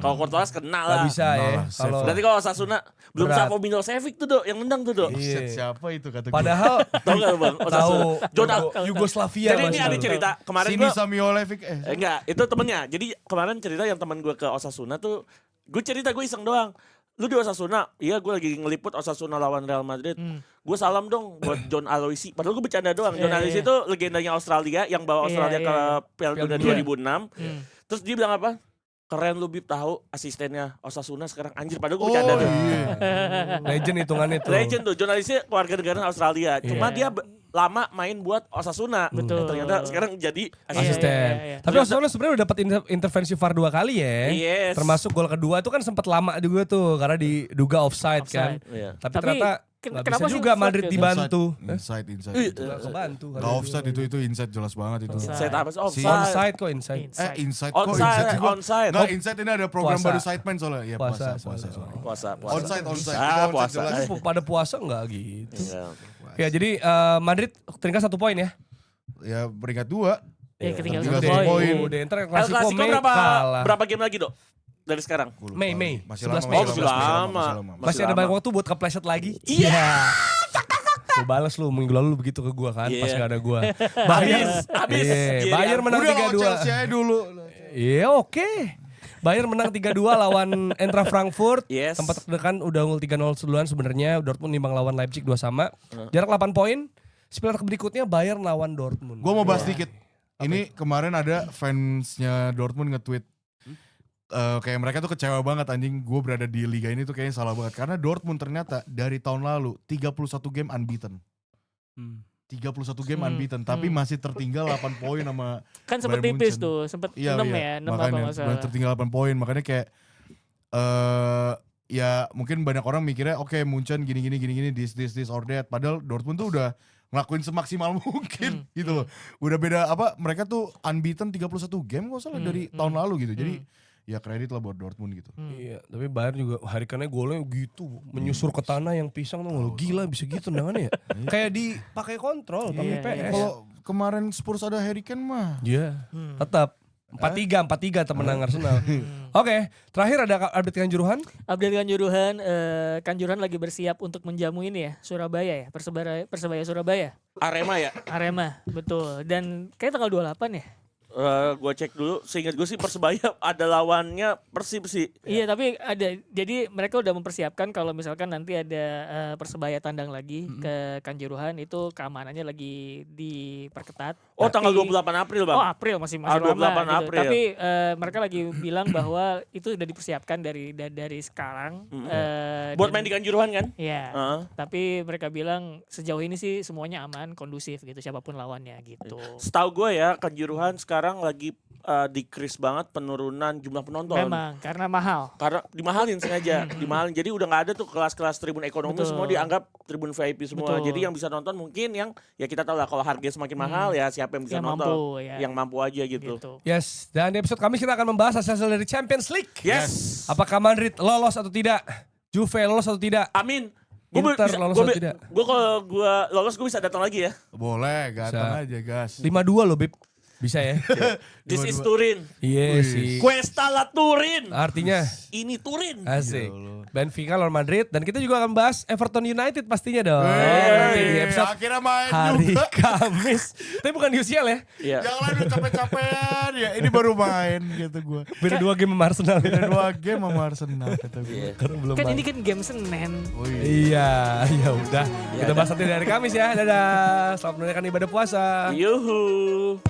Kalau Courtois kena lah. Gak bisa ya. Berarti kalau Osasuna belum Savo Milosevic tuh, Dok, yang nendang tuh, Dok. Siapa itu kata gue? Padahal tahu enggak, Bang? Osasuna. Yugoslavia. Jadi ini ada cerita kemarin Sini Samiolevic enggak, itu temennya. Jadi kemarin cerita yang teman gue ke Osasuna tuh, gue iseng doang. Lu di Osasuna, iya gue lagi ngeliput Osasuna lawan Real Madrid. Gue salam dong buat John Aloisi. Padahal gue bercanda doang. John Aloisi itu legendanya Australia yang bawa Australia ke Piala Dunia 2006. Terus dia bilang apa? Keren lu Bib, tahu asistennya Osasuna sekarang, anjir. Padahal gue bercanda tuh. Legend hitungannya tuh. Legend tuh, John Aloisi keluarga negara Australia. Cuma dia lama main buat Osasuna. Betul. Ternyata sekarang jadi Asisten. Iya. Tapi Osasuna sebenarnya udah dapat intervensi VAR 2 kali ya. Yes. Termasuk gol kedua itu kan sempat lama juga tuh karena diduga offside kan. Iya. Tapi Tapi ternyata nggak bisa kenapa sih juga offside Madrid gitu? dibantu. Inside. Nggak kebantu. Gak offside itu inside jelas banget itu. Offside. Inside apa sih? Si- Offside. Onside kok inside. Inside kok Onside, inside sih gua. onside. Nggak, inside ini ada program Puasa. baru sideman soalnya. Iya puasa. soalnya. Puasa. Onside. Ah, Itu puasa. jelas. Tapi pada puasa enggak gitu. Iya. Ya jadi Madrid tinggal 1 poin ya. Ya peringkat 2. Ya ketinggalan Tinggal 1 satu poin. poin. Udah ntar El Clasico Clasico Mei berapa kalah. berapa game lagi, Dok? Dari sekarang? Mei. Masih 11 lama. Mei. Oh, masih lama. Masih ada banyak waktu buat kepleset lagi. Iya. Gue balas lu minggu lalu lu begitu ke gua kan pas Iya. gak ada gua. Habis. Iya, Iya, Bayern menang Udah lawan 3-2. Chelsea aja dulu. Iya oke. Bayern menang 3-2 lawan Eintracht Frankfurt. Yes. Tempat terdekat udah unggul 3-0 duluan sebenarnya. Dortmund nimbang lawan Leipzig 2-2. Jarak 8 poin. Spiller berikutnya Bayern lawan Dortmund. Gue mau bahas dikit. Ini kemarin ada fansnya Dortmund nge-tweet. Kayak mereka tuh kecewa banget anjing. Gue berada di liga ini tuh kayaknya salah banget. Karena Dortmund ternyata dari tahun lalu 31 game unbeaten. 31 game unbeaten. Tapi masih tertinggal 8 poin sama Kan sempet Bayern tipis Munchen. tuh, sempet 6 Iya, ya, 6 apa makanya nggak salah. tertinggal 8 poin. Makanya kayak ya mungkin banyak orang mikirnya oke Munchen gini this or that. Padahal Dortmund tuh udah ngelakuin semaksimal mungkin gitu loh. Udah beda apa mereka tuh unbeaten 31 game kok salah dari tahun lalu gitu. Jadi ya kredit lah buat Dortmund gitu. Iya, tapi Bayern juga hari karena golnya gitu, menyusur ke tanah yang pisang tuh gila bisa gitu tendangannya ya. Kayak dipakai kontrol pakai PS. Kalau kemarin Spurs ada Harry Kane mah. Iya, tetap 4-3 temenang Arsenal. Oke, terakhir ada update Kanjuruhan. Update Kanjuruhan, Kanjuruhan lagi bersiap untuk menjamu ini ya, Surabaya ya, Persebaya Surabaya. Arema ya? Arema, betul. Dan kayak tanggal 28 ya. Gue cek dulu, seingat gue sih Persebaya ada lawannya Persib sih. Iya tapi ada, jadi mereka udah mempersiapkan kalau misalkan nanti ada Persebaya tandang lagi ke Kanjuruhan itu keamanannya lagi diperketat. Oh, Tapi- tanggal 28 April, Bang. Oh April masih 28 lama gitu. April. Tapi mereka lagi bilang bahwa itu udah dipersiapkan dari sekarang. Buat dan- main di Kanjuruhan kan? Iya. Heeh. Tapi mereka bilang sejauh ini sih semuanya aman, kondusif gitu siapapun lawannya gitu. Setahu gue ya, Kanjuruhan sekarang lagi decrease banget penurunan jumlah penonton. Memang karena mahal. Karena dimahalin sengaja, dimahalin. Jadi udah nggak ada tuh kelas-kelas tribun ekonomi, Betul. semua dianggap tribun VIP semua. Betul. Jadi yang bisa nonton mungkin yang ya kita tahu lah kalau harga semakin mahal ya siapa yang bisa Yang nonton. mampu, ya. Yang mampu aja gitu. Gitu. Yes, dan di episode kami kita akan membahas hasil dari Champions League. Yes. Apakah Madrid lolos atau tidak? Juve lolos atau tidak? Amin. Inter lolos atau tidak? Gue kalau gue lolos gue bisa datang lagi ya. Boleh, ganteng Bisa. aja gas. 5-2 loh, Bib. Bisa ya? This is Turin. Iya sih. Questa la Turin. Artinya Ini Turin. asik. Benfica lawan Madrid dan kita juga akan bahas Everton United pastinya dong. Wey, Nanti di episode akhirnya main hari juga. Kamis. Tapi bukan di UCL ya. Iya. Yang lain udah capek-capean ya. Ini baru main gitu gue. Beda 2 game sama Arsenal. Beda 2 game sama Arsenal kata gue. Karena belum Kan main. ini kan game Senin. Oh iya. Iya, ya udah. Kita bahas nanti dari Kamis ya. Dadah. Selamat menunaikan ibadah puasa. Yuhu.